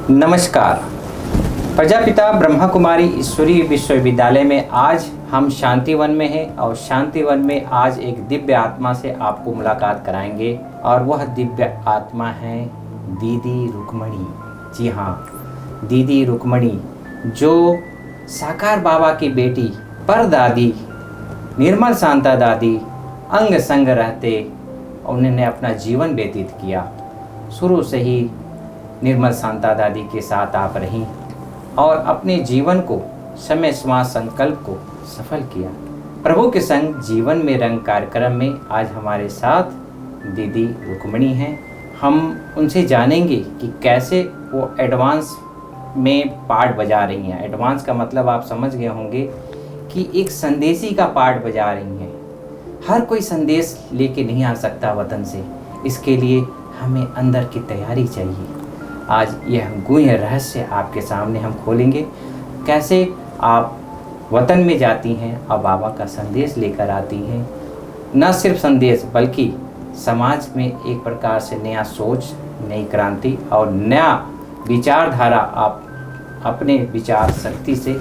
नमस्कार। प्रजापिता ब्रह्मा कुमारी ईश्वरीय विश्वविद्यालय में आज हम शांतिवन में हैं और शांतिवन में आज एक दिव्य आत्मा से आपको मुलाकात कराएंगे और वह दिव्य आत्मा है दीदी रुक्मणी। जी हाँ, दीदी रुक्मणी जो साकार बाबा की बेटी परदादी निर्मल शांता दादी अंग संग रहते उन्होंने अपना जीवन व्यतीत किया। शुरू से ही निर्मल शांता दादी के साथ आप रहीं और अपने जीवन को समय श्वास संकल्प को सफल किया। प्रभु के संग जीवन में रंग कार्यक्रम में आज हमारे साथ दीदी रुक्मणी हैं। हम उनसे जानेंगे कि कैसे वो एडवांस में पार्ट बजा रही हैं। एडवांस का मतलब आप समझ गए होंगे कि एक संदेशी का पार्ट बजा रही हैं। हर कोई संदेश लेके नहीं आ सकता वतन से, इसके लिए हमें अंदर की तैयारी चाहिए। आज यह गूढ़ रहस्य आपके सामने हम खोलेंगे, कैसे आप वतन में जाती हैं और बाबा का संदेश लेकर आती हैं। न सिर्फ संदेश बल्कि समाज में एक प्रकार से नया सोच, नई क्रांति और नया विचारधारा आप अपने विचार शक्ति से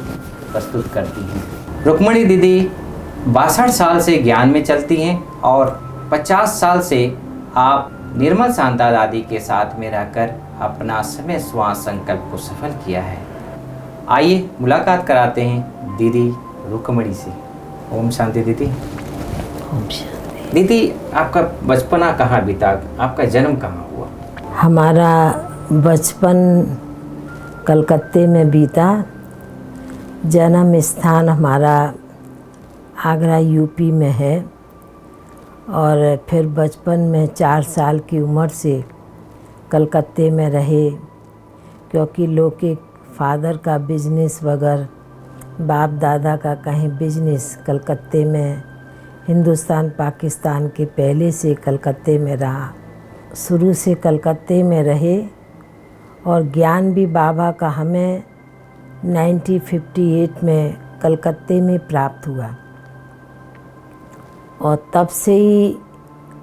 प्रस्तुत करती हैं। रुक्मणी दीदी 62 साल से ज्ञान में चलती हैं और 50 साल से आप निर्मल शांता दादी के साथ में रहकर अपना समय श्वास संकल्प को सफल किया है। आइए मुलाकात कराते हैं दीदी रुक्मणी से। ओम शांति दीदी। ओम शांति। दीदी, आपका बचपना कहाँ बीता? आपका जन्म कहाँ हुआ? हमारा बचपन कलकत्ते में बीता। जन्म स्थान हमारा आगरा यूपी में है और फिर बचपन में 4 साल की उम्र से कलकत्ते में रहे, क्योंकि लोग के फादर का बिजनेस वगैरह बाप दादा का कहीं बिजनेस कलकत्ते में, हिंदुस्तान पाकिस्तान के पहले से कलकत्ते में रहा। शुरू से कलकत्ते में रहे और ज्ञान भी बाबा का हमें 1958 में कलकत्ते में प्राप्त हुआ और तब से ही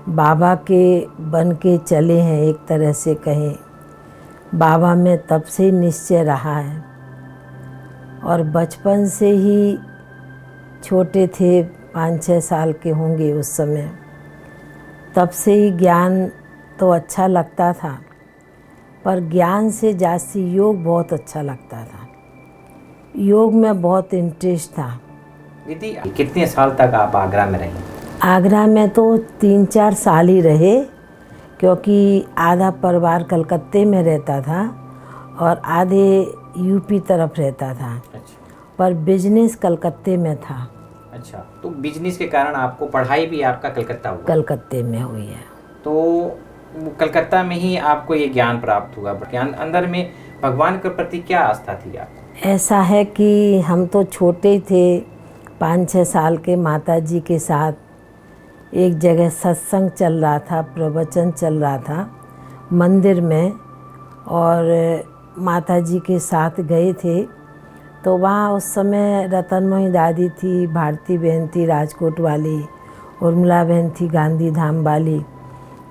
बाबा के बन के चले हैं। एक तरह से कहें बाबा में तब से निश्चय रहा है और बचपन से ही छोटे थे, 5-6 साल के होंगे उस समय, तब से ही ज्ञान तो अच्छा लगता था, पर ज्ञान से जास्ती योग बहुत अच्छा लगता था। योग में बहुत इंटरेस्ट था। दीदी, कितने साल तक आप आगरा में रहीं? आगरा में तो 3-4 साल ही रहे, क्योंकि आधा परिवार कलकत्ते में रहता था और आधे यूपी तरफ रहता था। अच्छा। पर बिजनेस कलकत्ते में था। अच्छा, तो बिजनेस के कारण आपको पढ़ाई भी आपका कलकत्ता हुआ? कलकत्ते में हुई है। तो कलकत्ता में ही आपको ये ज्ञान प्राप्त हुआ। ज्ञान अंदर में भगवान के प्रति क्या आस्था थी आपको? ऐसा है कि हम तो छोटे थे, 5-6 साल के, माताजी के साथ एक जगह सत्संग चल रहा था, प्रवचन चल रहा था मंदिर में और माताजी के साथ गए थे। तो वहाँ उस समय रतनमोही दादी थी, भारती बहन थी राजकोट वाली, उर्मिला बहन थी गांधी धाम वाली।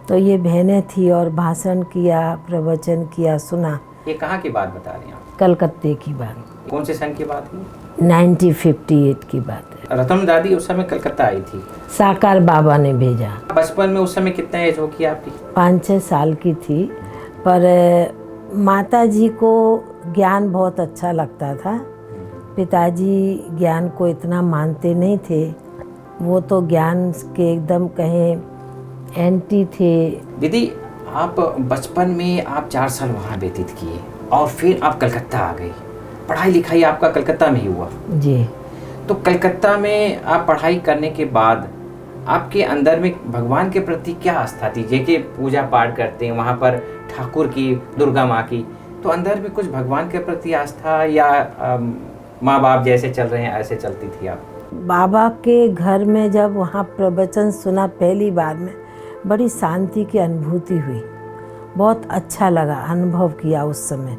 तो ये बहनें थी और भाषण किया, प्रवचन किया, सुना। ये कहाँ की बात बता रही हैं आप? कलकत्ते की बात। कौन से सन की बात है? 1958 की बात है। रतन दादी उस समय कलकत्ता आई थी? साकार बाबा ने भेजा। बचपन में उस समय कितना एज होगी आपकी? 5-6 साल की थी, पर माता जी को ज्ञान बहुत अच्छा लगता था। पिताजी ज्ञान को इतना मानते नहीं थे, वो तो ज्ञान के एकदम कहें एंटी थे। दीदी, आप बचपन में आप 4 साल वहाँ व्यतीत किए और फिर आप कलकत्ता आ गई। पढ़ाई लिखाई आपका कलकत्ता में ही हुआ? जी। तो कलकत्ता में आप पढ़ाई करने के बाद आपके अंदर में भगवान के प्रति क्या आस्था थी? जैसे पूजा पाठ करते हैं वहाँ पर ठाकुर की, दुर्गा माँ की, तो अंदर में कुछ भगवान के प्रति आस्था या माँ बाप जैसे चल रहे हैं ऐसे चलती थी आप? बाबा के घर में जब वहाँ प्रवचन सुना पहली बार में, बड़ी शांति की अनुभूति हुई। बहुत अच्छा लगा, अनुभव किया उस समय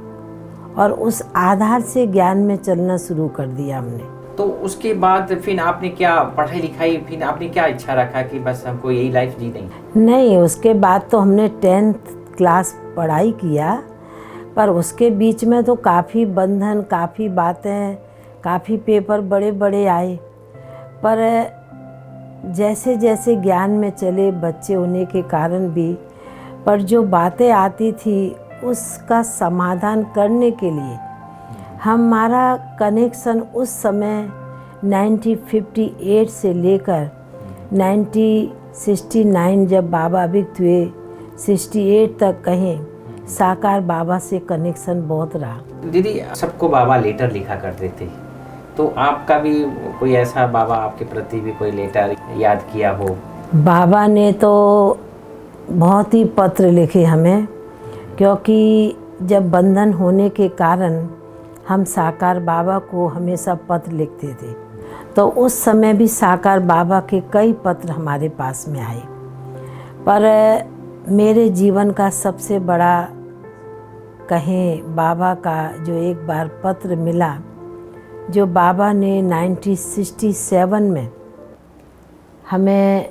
और उस आधार से ज्ञान में चलना शुरू कर दिया हमने। तो उसके बाद फिर आपने क्या पढ़ाई लिखाई, फिर आपने क्या इच्छा रखा कि बस हमको यही लाइफ जी नहीं? नहीं, उसके बाद तो हमने 10th क्लास पढ़ाई किया, पर उसके बीच में तो काफ़ी बंधन, काफ़ी बातें, काफ़ी पेपर बड़े बड़े आए। पर जैसे जैसे ज्ञान में चले, बच्चे होने के कारण भी, पर जो बातें आती थी उसका समाधान करने के लिए हमारा कनेक्शन उस समय 1958 से लेकर 1969 जब बाबा अभिक्त हुए 68 तक कहें, साकार बाबा से कनेक्शन बहुत रहा। दीदी, सबको बाबा लेटर लिखा करते थे, तो आपका भी कोई ऐसा बाबा आपके प्रति भी कोई लेटर याद किया हो? बाबा ने तो बहुत ही पत्र लिखे हमें, क्योंकि जब बंधन होने के कारण हम साकार बाबा को हमेशा पत्र लिखते थे, तो उस समय भी साकार बाबा के कई पत्र हमारे पास में आए। पर मेरे जीवन का सबसे बड़ा कहें बाबा का जो एक बार पत्र मिला, जो बाबा ने 1967 में हमें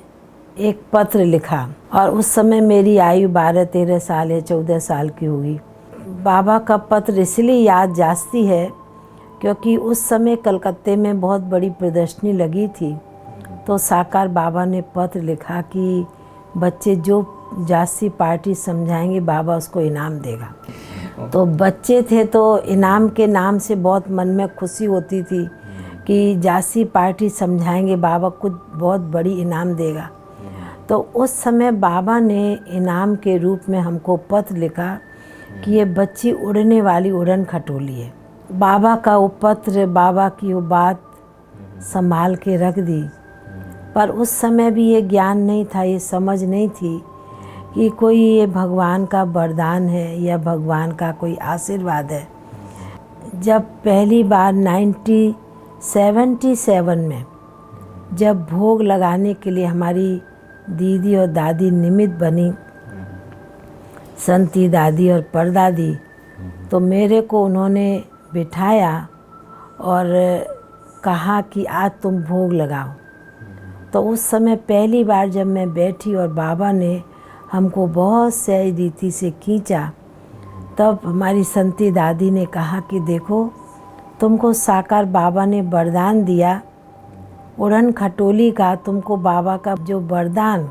एक पत्र लिखा, और उस समय मेरी आयु 12-13 साल या 14 साल की हुई। बाबा का पत्र इसलिए याद जाती है क्योंकि उस समय कलकत्ते में बहुत बड़ी प्रदर्शनी लगी थी, तो साकार बाबा ने पत्र लिखा कि बच्चे जो जासी पार्टी समझाएंगे बाबा उसको इनाम देगा। तो बच्चे थे तो इनाम के नाम से बहुत मन में खुशी होती थी कि जासी पार्टी समझाएंगे बाबा कुछ बहुत बड़ी इनाम देगा। तो उस समय बाबा ने इनाम के रूप में हमको पत्र लिखा कि ये बच्ची उड़ने वाली उड़न खटोली है। बाबा का वो पत्र, बाबा की वो बात संभाल के रख दी। पर उस समय भी ये ज्ञान नहीं था, ये समझ नहीं थी कि कोई ये भगवान का वरदान है या भगवान का कोई आशीर्वाद है। जब पहली बार 1977 में जब भोग लगाने के लिए हमारी दीदी और दादी निमित्त बनी, संती दादी और परदादी, तो मेरे को उन्होंने बिठाया और कहा कि आज तुम भोग लगाओ। तो उस समय पहली बार जब मैं बैठी और बाबा ने हमको बहुत सही रीति से खींचा, तब हमारी संती दादी ने कहा कि देखो, तुमको साकार बाबा ने वरदान दिया उड़न खटोली का, तुमको बाबा का जो वरदान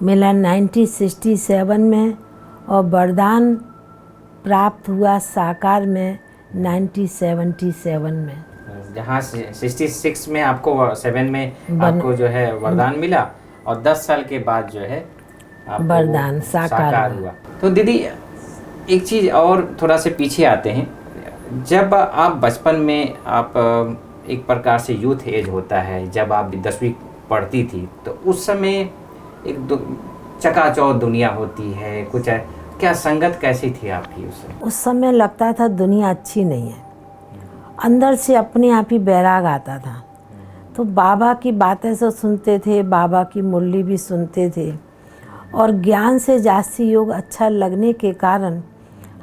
मिला 1967 में और वरदान प्राप्त हुआ साकार में 1977 में। जहाँ 66 में आपको 7 में आपको जो है वरदान मिला और 10 साल के बाद जो है वरदान साकार हुआ। तो दीदी, एक चीज़ और थोड़ा से पीछे आते हैं। जब आप बचपन में, आप एक प्रकार से यूथ एज होता है, जब आप 10वीं पढ़ती थी, तो उस समय एक चकाचौंध दुनिया होती है, कुछ है क्या? संगत कैसी थी आपकी उस समय लगता था दुनिया अच्छी नहीं है, अंदर से अपने आप ही बैराग आता था। तो बाबा की बातें से सुनते थे, बाबा की मुरली भी सुनते थे, और ज्ञान से जास्ती योग अच्छा लगने के कारण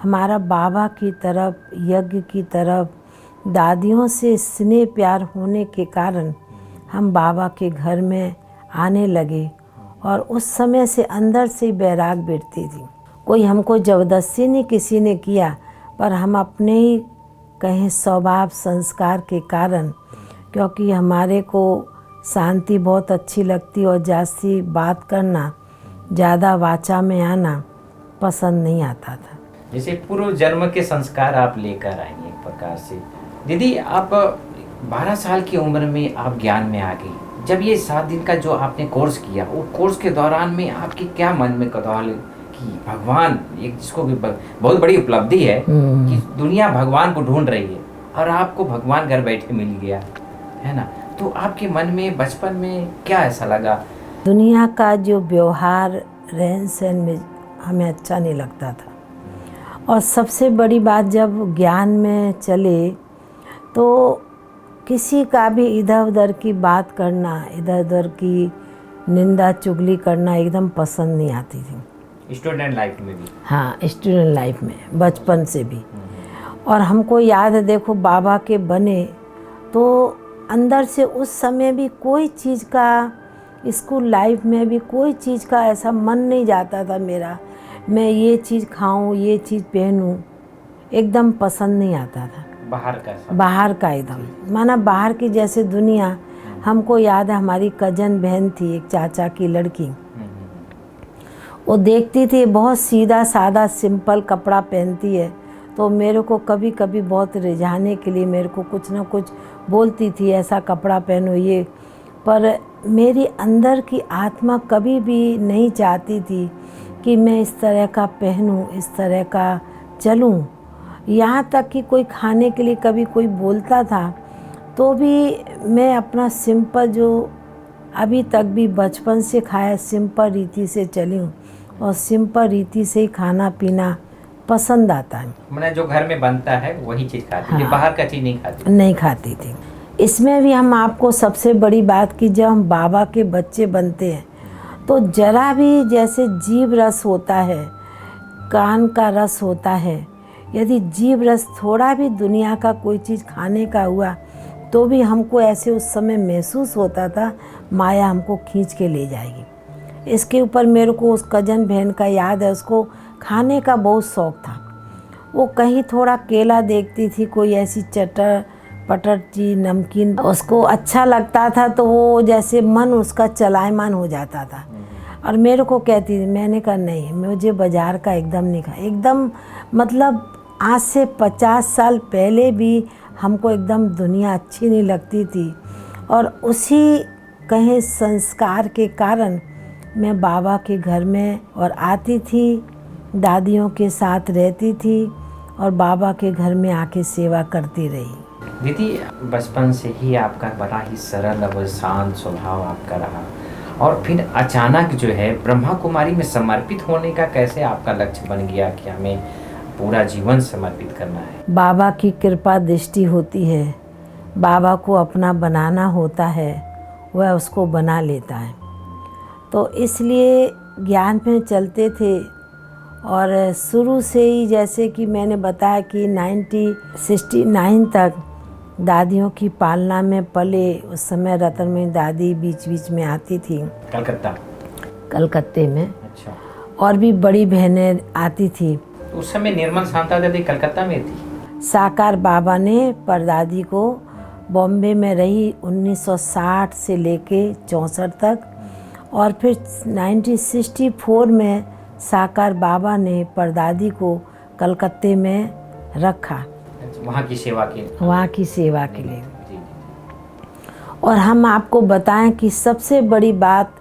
हमारा बाबा की तरफ, यज्ञ की तरफ, दादियों से स्नेह प्यार होने के कारण हम बाबा के घर में आने लगे, और उस समय से अंदर से बैराग बैठती थी। कोई हमको ज़बरदस्ती नहीं किसी ने किया, पर हम अपने ही कहें स्वभाव संस्कार के कारण, क्योंकि हमारे को शांति बहुत अच्छी लगती और जास्ती बात करना, ज़्यादा वाचा में आना पसंद नहीं आता था। जैसे पूर्व जन्म के संस्कार आप लेकर आएंगे एक प्रकार से। दीदी, आप 12 साल की उम्र में आप ज्ञान में आ गई। जब ये 7 दिन का जो आपने कोर्स किया, वो कोर्स के दौरान में आपके क्या मन में कौतूहल कि भगवान, एक जिसको भी बहुत बड़ी उपलब्धि है कि दुनिया भगवान को ढूंढ रही है और आपको भगवान घर बैठे मिल गया, है ना? तो आपके मन में बचपन में क्या ऐसा लगा? दुनिया का जो व्यवहार, रहन सहन में हमें अच्छा नहीं लगता था, और सबसे बड़ी बात जब ज्ञान में चले तो किसी का भी इधर उधर की बात करना, इधर उधर की निंदा चुगली करना एकदम पसंद नहीं आती थी। स्टूडेंट लाइफ में भी? हाँ, स्टूडेंट लाइफ में बचपन से भी। और हमको याद है, देखो बाबा के बने तो अंदर से उस समय भी कोई चीज़ का, स्कूल लाइफ में भी कोई चीज़ का ऐसा मन नहीं जाता था मेरा मैं ये चीज़ खाऊं, ये चीज़ पहनूं, एकदम पसंद नहीं आता था। बाहर का सब। बाहर का एकदम, माना बाहर की जैसे दुनिया। हमको याद है हमारी कजन बहन थी, एक चाचा की लड़की, वो देखती थी बहुत सीधा सादा सिंपल कपड़ा पहनती है, तो मेरे को कभी कभी बहुत रिझाने के लिए मेरे को कुछ ना कुछ बोलती थी, ऐसा कपड़ा पहनो ये। पर मेरी अंदर की आत्मा कभी भी नहीं चाहती थी कि मैं इस तरह का पहनूं, इस तरह का चलूं। यहाँ तक कि कोई खाने के लिए कभी कोई बोलता था तो भी मैं अपना सिंपल, जो अभी तक भी बचपन से खाया, सिंपल रीति से चली हूँ और सिंपल रीति से ही खाना पीना पसंद आता है। मैंने जो घर में बनता है वही चीज़ खाती थी, हाँ। बाहर का चीज़ नहीं खाती। नहीं खाती थी। इसमें भी हम आपको सबसे बड़ी बात की, जब हम बाबा के बच्चे बनते हैं तो जरा भी जैसे जीभ रस होता है, कान का रस होता है, यदि जीभ रस थोड़ा भी दुनिया का कोई चीज़ खाने का हुआ तो भी हमको ऐसे उस समय महसूस होता था माया हमको खींच के ले जाएगी। इसके ऊपर मेरे को उस कजन बहन का याद है, उसको खाने का बहुत शौक़ था। वो कहीं थोड़ा केला देखती थी, कोई ऐसी चटर पटर चीज नमकीन उसको अच्छा लगता था तो वो जैसे मन उसका चलायमान हो जाता था और मेरे को कहती थी। मैंने कहा नहीं, मुझे बाज़ार का एकदम नहीं खा, एकदम मतलब आज से 50 साल पहले भी हमको एकदम दुनिया अच्छी नहीं लगती थी। और उसी कहीं संस्कार के कारण मैं बाबा के घर में और आती थी, दादियों के साथ रहती थी और बाबा के घर में आके सेवा करती रही। दीदी, बचपन से ही आपका बड़ा ही सरल और शांत स्वभाव आपका रहा, और फिर अचानक जो है ब्रह्मा कुमारी में समर्पित होने का कैसे आपका लक्ष्य बन गया कि हमें पूरा जीवन समर्पित करना है? बाबा की कृपा दृष्टि होती है, बाबा को अपना बनाना होता है, वह उसको बना लेता है। तो इसलिए ज्ञान में चलते थे और शुरू से ही, जैसे कि मैंने बताया कि 1969 तक दादियों की पालना में पले। उस समय रतन में दादी बीच बीच में आती थी, कलकत्ते में। अच्छा। और भी बड़ी बहनें आती थी। उस समय निर्मल शांता दादी कलकत्ता में थी। साकार बाबा ने परदादी को बॉम्बे में रही 1960 से लेके 64 तक, और फिर 1964 में साकार बाबा ने परदादी को कलकत्ते में रखा, वहाँ की सेवा के लिए। और हम आपको बताएं कि सबसे बड़ी बात,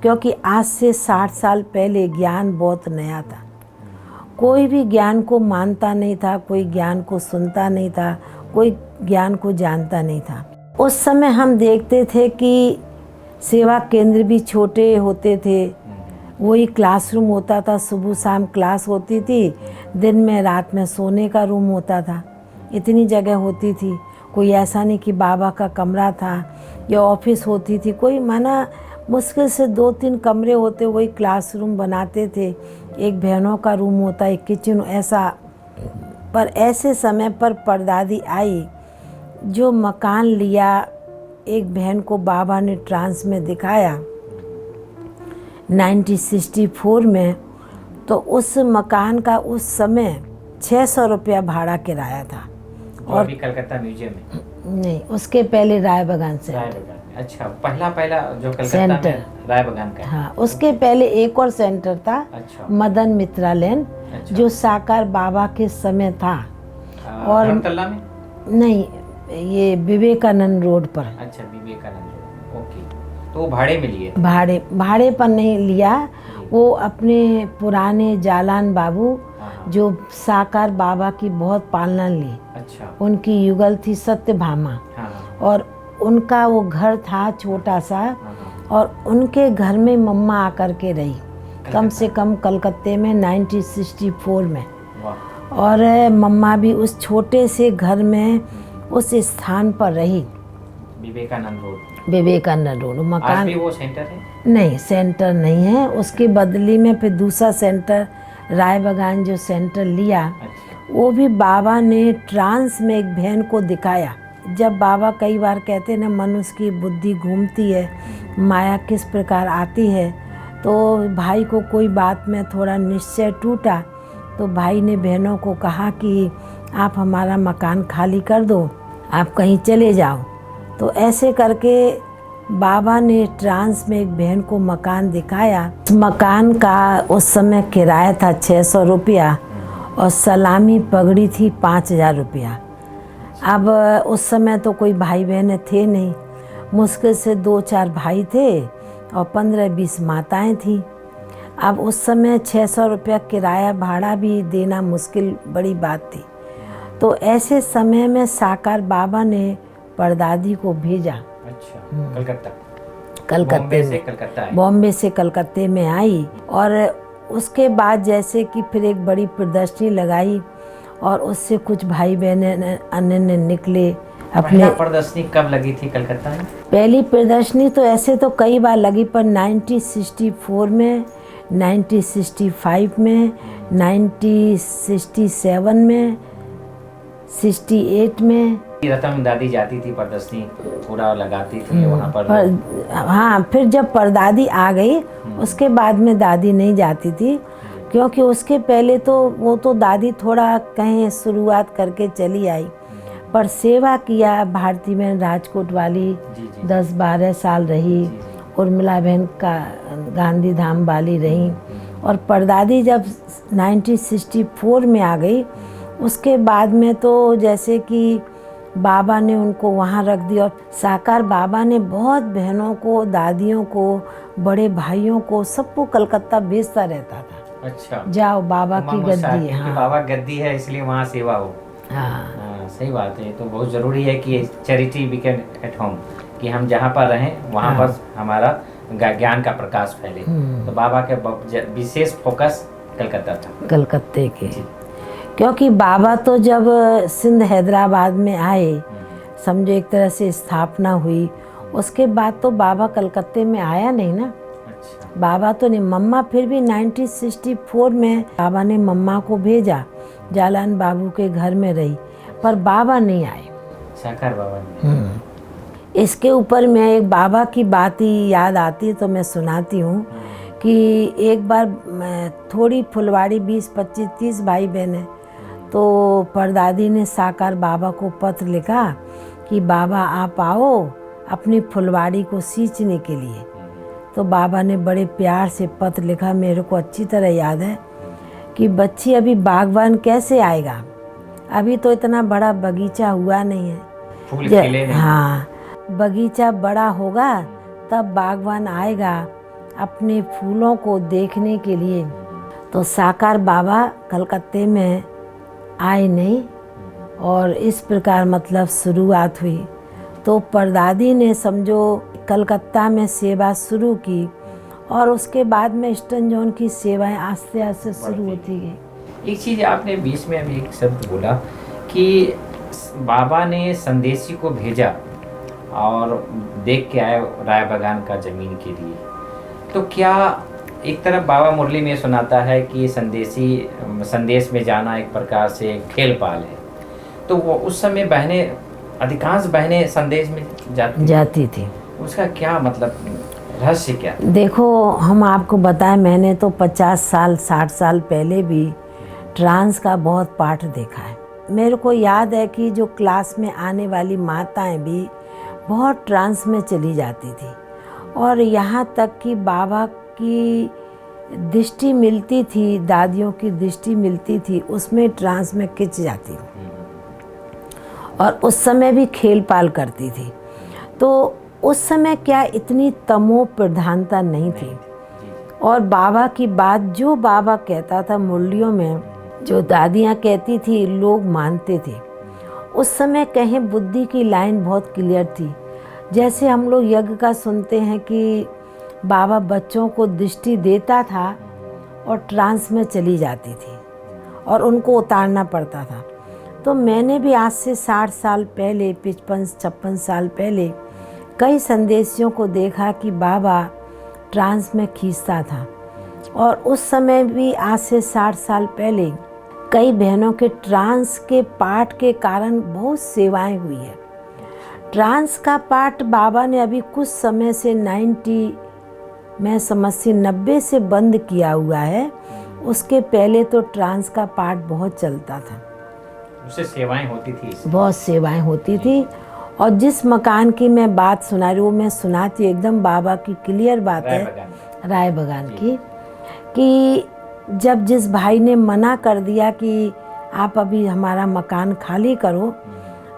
क्योंकि आज से 60 साल पहले ज्ञान बहुत नया था, कोई भी ज्ञान को मानता नहीं था, कोई ज्ञान को सुनता नहीं था, कोई ज्ञान को जानता नहीं था। उस समय हम देखते थे कि सेवा केंद्र भी छोटे होते थे, वही क्लासरूम होता था, सुबह शाम क्लास होती थी, दिन में रात में सोने का रूम होता था, इतनी जगह होती थी। कोई ऐसा नहीं कि बाबा का कमरा था या ऑफिस होती थी, कोई माना मुश्किल से 2-3 कमरे होते, वही क्लासरूम बनाते थे। एक बहनों का रूम होता, एक किचन, ऐसा। पर ऐसे समय पर परदादी आई, जो मकान लिया, एक बहन को बाबा ने ट्रांस में दिखाया 1964 में। तो उस मकान का उस समय 600 रुपया भाड़ा किराया था। और भी कलकत्ता म्यूजियम में? नहीं, उसके पहले राय बगान से। अच्छा, पहला जो कलकत्ता सेंटर में राय बगान का। हाँ, उसके पहले एक और सेंटर था। अच्छा। मदन मित्रा लेन। अच्छा। जो साकार बाबा के समय था। और धर्मतला में नहीं, ये विवेकानंद रोड पर। अच्छा, विवेकानंद रोड, ओके। तो भाड़े में लिए? भाड़े पर नहीं लिया, वो अपने पुराने जालान बाबू जो साकार बाबा की बहुत पालना ली। अच्छा। उनकी युगल थी सत्यभामा। और उनका वो घर था छोटा सा, और उनके घर में मम्मा आकर के रही कम से कम कलकत्ते में 1964 में। और मम्मा भी उस छोटे से घर में उस स्थान पर रही, विवेकानंद रोड। मकान आज भी वो सेंटर है? नहीं, सेंटर नहीं है। उसके बदली में फिर दूसरा सेंटर राय बगान जो सेंटर लिया। अच्छा। वो भी बाबा ने ट्रांस में एक बहन को दिखाया। जब बाबा कई बार कहते हैं ना, मनुष्य की बुद्धि घूमती है, माया किस प्रकार आती है, तो भाई को कोई बात में थोड़ा निश्चय टूटा, तो भाई ने बहनों को कहा कि आप हमारा मकान खाली कर दो, आप कहीं चले जाओ। तो ऐसे करके बाबा ने ट्रांस में एक बहन को मकान दिखाया। मकान का उस समय किराया था 600 रुपया और सलामी पगड़ी थी 5000 रुपया। अब उस समय तो कोई भाई बहन थे नहीं, मुश्किल से 2-4 भाई थे और 15-20 माताएं थी। अब उस समय 600 रुपया किराया भाड़ा भी देना मुश्किल बड़ी बात थी। तो ऐसे समय में साकार बाबा ने परदादी को भेजा। अच्छा, कलकत्ते में, बॉम्बे से कलकत्ते में आई। और उसके बाद जैसे कि फिर एक बड़ी प्रदर्शनी लगाई और उससे कुछ भाई बहने अन्य ने निकले अपने। प्रदर्शनी कब लगी थी कलकत्ता में? पहली प्रदर्शनी तो ऐसे तो कई बार लगी, पर 1964 में, 1965 में, 1967 में, 68 में। रतन दादी जाती थी प्रदर्शनी पूरा लगाती थी वहाँ पर। हाँ, फिर जब परदादी आ गई उसके बाद में दादी नहीं जाती थी, क्योंकि उसके पहले तो वो तो दादी थोड़ा कहीं शुरुआत करके चली आई, पर सेवा किया। भारती बहन राजकोट वाली 10-12 साल रही, उर्मिला बहन का गांधी धाम वाली रही। और परदादी जब 1964 में आ गई, उसके बाद में तो जैसे कि बाबा ने उनको वहाँ रख दिया। और साकार बाबा ने बहुत बहनों को, दादियों को, बड़े भाइयों को, सबको कलकत्ता भेजता रहता था। अच्छा, जाओ बाबा की गद्दी है। हाँ, बाबा गद्दी है इसलिए वहाँ सेवा हो। हाँ, सही बात है। तो बहुत ज़रूरी है कि चैरिटी बिगिन एट होम, कि हम जहाँ पर रहें वहाँ पर हमारा ज्ञान का प्रकाश फैले। तो बाबा के विशेष फोकस कलकत्ता था, कलकत्ते के। क्योंकि बाबा तो जब सिंध हैदराबाद में आए, समझो एक तरह से स्थापना हुई, उसके बाद तो बाबा कलकत्ते में आया नहीं ना। अच्छा। बाबा तो नहीं, मम्मा फिर भी 1964 में बाबा ने मम्मा को भेजा, जालान बाबू के घर में रही, पर बाबा नहीं आए, साकार बाबा ने। इसके ऊपर मैं एक बाबा की बात ही याद आती है तो मैं सुनाती हूँ कि एक बार थोड़ी फुलवाड़ी 20-25-30 भाई बहन है, तो परदादी ने साकार बाबा को पत्र लिखा कि बाबा आप आओ अपनी फुलवाड़ी को सींचने के लिए। तो बाबा ने बड़े प्यार से पत्र लिखा, मेरे को अच्छी तरह याद है कि बच्ची अभी बागवान कैसे आएगा, अभी तो इतना बड़ा बगीचा हुआ नहीं है, फूल खिले नहीं। हाँ, बगीचा बड़ा होगा तब बागवान आएगा अपने फूलों को देखने के लिए। तो साकार बाबा कलकत्ते में आए नहीं और इस प्रकार मतलब शुरुआत हुई। तो परदादी ने समझो कलकत्ता में सेवा शुरू की और उसके बाद में ईस्टर्न जोन की सेवाएं आस्ते आस्ते शुरू होती गई। एक चीज़ आपने बीच में अभी एक शब्द बोला कि बाबा ने संदेशी को भेजा और देख के आए राय बागान का ज़मीन के लिए। तो क्या एक तरफ बाबा मुरली में सुनाता है कि संदेश में जाना एक प्रकार से खेल पाल है, तो वो उस समय बहनें, अधिकांश बहनें संदेश में जाती थी। उसका क्या मतलब, रहस्य क्या? देखो, हम आपको बताएं, मैंने तो 50 साल 60 साल पहले भी ट्रांस का बहुत पाठ देखा है। मेरे को याद है कि जो क्लास में आने वाली माताएं भी बहुत ट्रांस में चली जाती थी और यहाँ तक कि बाबा की दृष्टि मिलती थी, दादियों की दृष्टि मिलती थी, उसमें ट्रांस में खिंच जाती और उस समय भी खेल पाल करती थी। तो उस समय क्या इतनी तमो प्रधानता नहीं थी और बाबा की बात जो बाबा कहता था मुरलियों में, जो दादियाँ कहती थी, लोग मानते थे। उस समय कहें बुद्धि की लाइन बहुत क्लियर थी। जैसे हम लोग यज्ञ का सुनते हैं कि बाबा बच्चों को दृष्टि देता था और ट्रांस में चली जाती थी और उनको उतारना पड़ता था। तो मैंने भी आज से 60 साल पहले, 55-56 साल पहले कई संदेशियों को देखा कि बाबा ट्रांस में खींचता था और उस समय भी आज से 60 साल पहले कई बहनों के ट्रांस के पाठ के कारण बहुत सेवाएं हुई है। ट्रांस का पाठ बाबा ने अभी कुछ समय से मैं समझती 90 से बंद किया हुआ है। उसके पहले तो ट्रांस का पाठ बहुत चलता था, उससे सेवाएं होती थी, बहुत सेवाएं होती थी। और जिस मकान की मैं बात सुना रही हूँ, मैं सुनाती हूँ, एकदम बाबा की क्लियर बात है, राय बगान की, कि जब जिस भाई ने मना कर दिया कि आप अभी हमारा मकान खाली करो,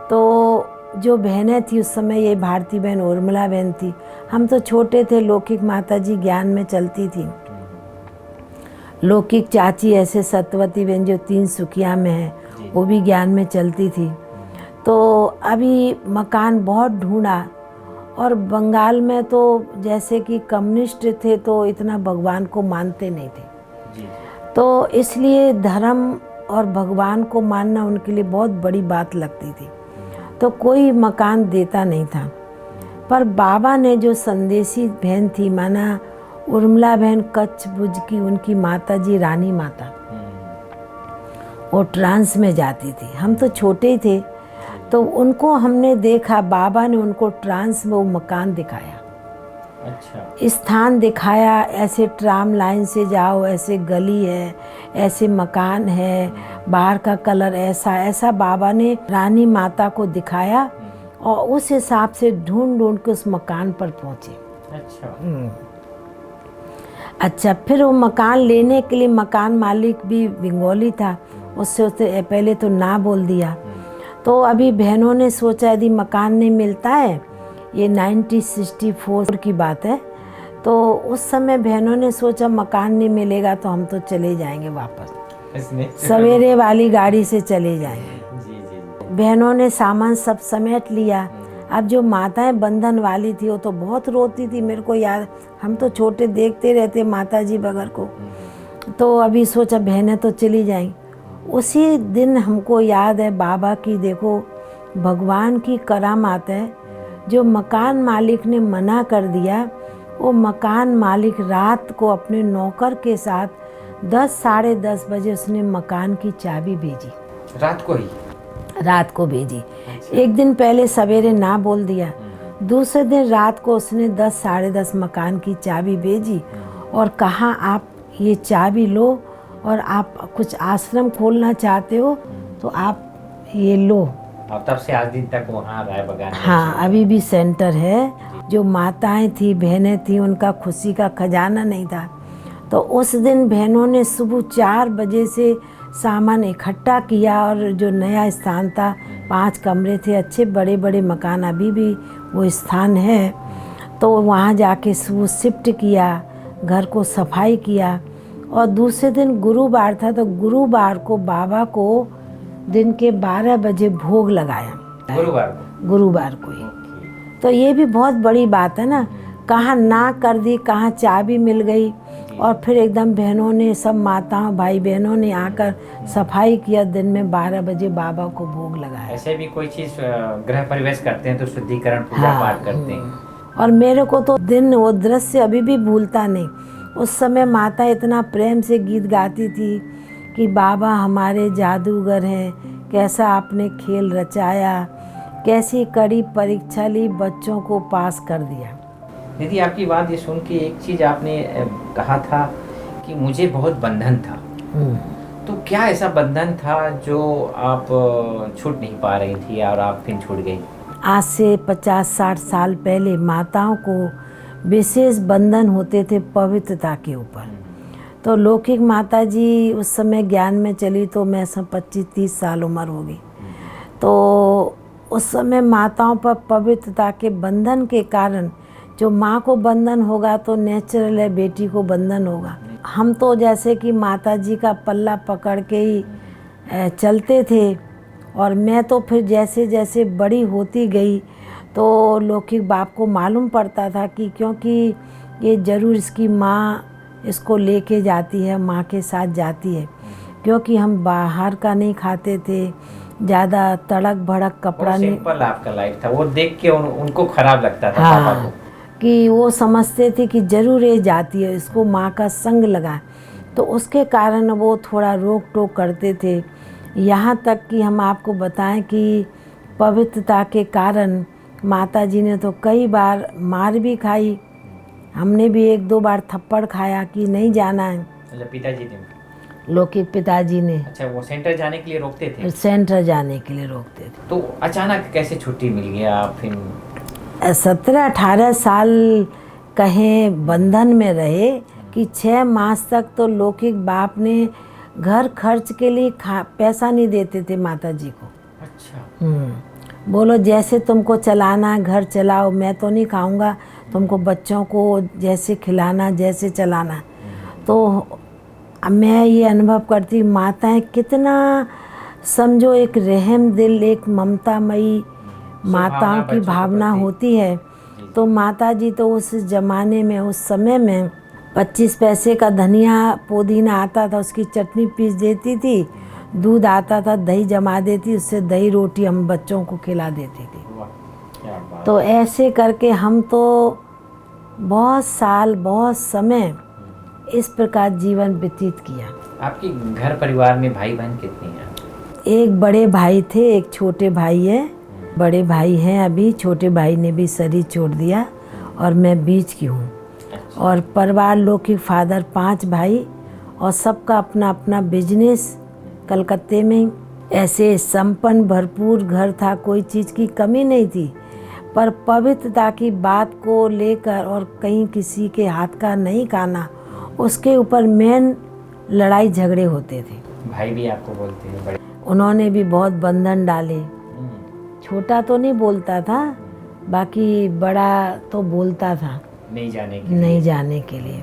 तो जो बहनें थी उस समय, ये भारती बहन, उर्मिला बहन थी, हम तो छोटे थे, लौकिक माता जी ज्ञान में चलती थी, लौकिक चाची ऐसे सत्यवती बहन जो 3 सुखिया में है, वो भी ज्ञान में चलती थी। तो अभी मकान बहुत ढूंढा, और बंगाल में तो जैसे कि कम्युनिस्ट थे तो इतना भगवान को मानते नहीं थे, तो इसलिए धर्म और भगवान को मानना उनके लिए बहुत बड़ी बात लगती थी, तो कोई मकान देता नहीं था। पर बाबा ने जो संदेशी बहन थी, माना उर्मिला बहन कच्छ भुज की, उनकी माता जी रानी माता, वो ट्रांस में जाती थी, हम तो छोटे ही थे, तो उनको हमने देखा, बाबा ने उनको ट्रांस में वो मकान दिखाया, अच्छा, स्थान दिखाया, ऐसे ट्राम लाइन से जाओ, ऐसे गली है, ऐसे मकान है, बाहर का कलर ऐसा ऐसा, बाबा ने रानी माता को दिखाया, और उस हिसाब से ढूंढ ढूंढ के उस मकान पर पहुँचे। अच्छा, फिर वो मकान लेने के लिए मकान मालिक भी बंगाली था, उससे पहले तो ना बोल दिया। तो अभी बहनों ने सोचा यदि मकान नहीं मिलता है, ये 1964 की बात है, तो उस समय बहनों ने सोचा मकान नहीं मिलेगा तो हम तो चले जाएंगे वापस, सवेरे वाली गाड़ी से चले जाएंगे। बहनों ने सामान सब समेट लिया। अब जो माताएं बंधन वाली थी वो तो बहुत रोती थी, मेरे को याद, हम तो छोटे देखते रहते माता जी बगैर को, तो अभी सोचा बहनें तो चली जाएंगी। उसी दिन हमको याद है बाबा की, देखो भगवान की करामात है, जो मकान मालिक ने मना कर दिया, वो मकान मालिक रात को अपने नौकर के साथ 10 साढ़े 10 बजे उसने मकान की चाबी भेजी, रात को भेजी। एक दिन पहले सवेरे ना बोल दिया, दूसरे दिन रात को उसने 10 साढ़े 10 मकान की चाबी भेजी और कहा आप ये चाबी लो, और आप कुछ आश्रम खोलना चाहते हो तो आप ये लो। और तब से आज दिन तक वहाँ राय बगान, हाँ, अभी भी सेंटर है। जो माताएं थी, बहनें थी, उनका खुशी का खजाना नहीं था, तो उस दिन बहनों ने सुबह 4 बजे से सामान इकट्ठा किया, और जो नया स्थान था, 5 कमरे थे, अच्छे बड़े बड़े मकान, अभी भी वो स्थान है, तो वहाँ जाके सुबह शिफ्ट किया, घर को सफाई किया। और दूसरे दिन गुरुवार था, तो गुरुवार को बाबा को दिन के 12 बजे भोग लगाया, गुरुवार को ही। तो ये भी बहुत बड़ी बात है ना, कहाँ ना कर दी, कहाँ चाबी मिल गई, और फिर एकदम बहनों ने, सब माताओं भाई बहनों ने आकर सफाई किया, दिन में 12 बजे बाबा को भोग लगाया। ऐसे भी कोई चीज़ गृह प्रवेश करते हैं तो शुद्धिकरण पूजा पाठ करते हैं, और मेरे को तो दिन वो दृश्य अभी भी भूलता नहीं। उस समय माता इतना प्रेम से गीत गाती थी कि बाबा हमारे जादूगर हैं, कैसा आपने खेल रचाया, कैसी कड़ी परीक्षा ली, बच्चों को पास कर दिया। दीदी आपकी बात ये सुन के एक चीज़ आपने कहा था कि मुझे बहुत बंधन था, तो क्या ऐसा बंधन था जो आप छूट नहीं पा रही थी और आप फिर छूट गई? आज से 50-60 साल पहले माताओं को विशेष बंधन होते थे पवित्रता के ऊपर। तो लौकिक माता जी उस समय ज्ञान में चली, तो मैं सब 25-30 साल उम्र हो गई, तो उस समय माताओं पर पवित्रता के बंधन के कारण, जो माँ को बंधन होगा तो नेचुरल है बेटी को बंधन होगा। हम तो जैसे कि माता जी का पल्ला पकड़ के ही चलते थे, और मैं तो फिर जैसे जैसे बड़ी होती गई तो लौकिक बाप को मालूम पड़ता था कि क्योंकि ये ज़रूर इसकी माँ इसको लेके जाती है, माँ के साथ जाती है, क्योंकि हम बाहर का नहीं खाते थे, ज़्यादा तड़क भड़क कपड़ा नहीं। सिंपल आपका लाइफ था, वो देख के उनको खराब लगता था। हाँ, पापा को कि वो समझते थे कि ज़रूर ये जाती है, इसको माँ का संग लगा, तो उसके कारण वो थोड़ा रोक टोक करते थे। यहाँ तक कि हम आपको बताएं कि पवित्रता के कारण माता जी ने तो कई बार मार भी खाई, हमने भी 1-2 बार थप्पड़ खाया कि नहीं जाना है। मतलब पिताजी ने? लौकिक पिताजी ने। अच्छा, वो सेंटर जाने के लिए रोकते थे? सेंटर जाने के लिए रोकते थे। तो अचानक कैसे छुट्टी मिल गया आप फिर? 17-18 साल कहें बंधन में रहे कि 6 मास तक तो लौकिक बाप ने घर खर्च के लिए पैसा नहीं देते थे माता जी को। अच्छा। बोलो जैसे तुमको चलाना घर चलाओ, मैं तो नहीं खाऊंगा, तुमको बच्चों को जैसे खिलाना जैसे चलाना। तो मैं ये अनुभव करती माताएं कितना समझो एक रहम दिल, एक ममतामयी माताओं की भावना होती है। तो माता जी तो उस ज़माने में उस समय में 25 पैसे का धनिया पुदीना आता था, उसकी चटनी पीस देती थी, दूध आता था, दही जमा देती, उससे दही रोटी हम बच्चों को खिला देती थी। क्या बात। तो ऐसे करके हम तो बहुत साल बहुत समय इस प्रकार जीवन व्यतीत किया। आपके घर परिवार में भाई बहन कितने हैं? एक बड़े भाई थे, एक छोटे भाई है। बड़े भाई हैं अभी, छोटे भाई ने भी शरीर छोड़ दिया और मैं बीच की हूँ। और परिवार लोग की फादर 5 भाई और सबका अपना अपना बिजनेस कलकत्ते में। ऐसे संपन्न भरपूर घर था, कोई चीज़ की कमी नहीं थी, पर पवित्रता की बात को लेकर और कहीं किसी के हाथ का नहीं खाना, उसके ऊपर मेन लड़ाई झगड़े होते थे। भाई भी आपको बोलते हैं बड़े? उन्होंने भी बहुत बंधन डाले। छोटा तो नहीं बोलता था, बाकी बड़ा तो बोलता था नहीं जाने के लिए,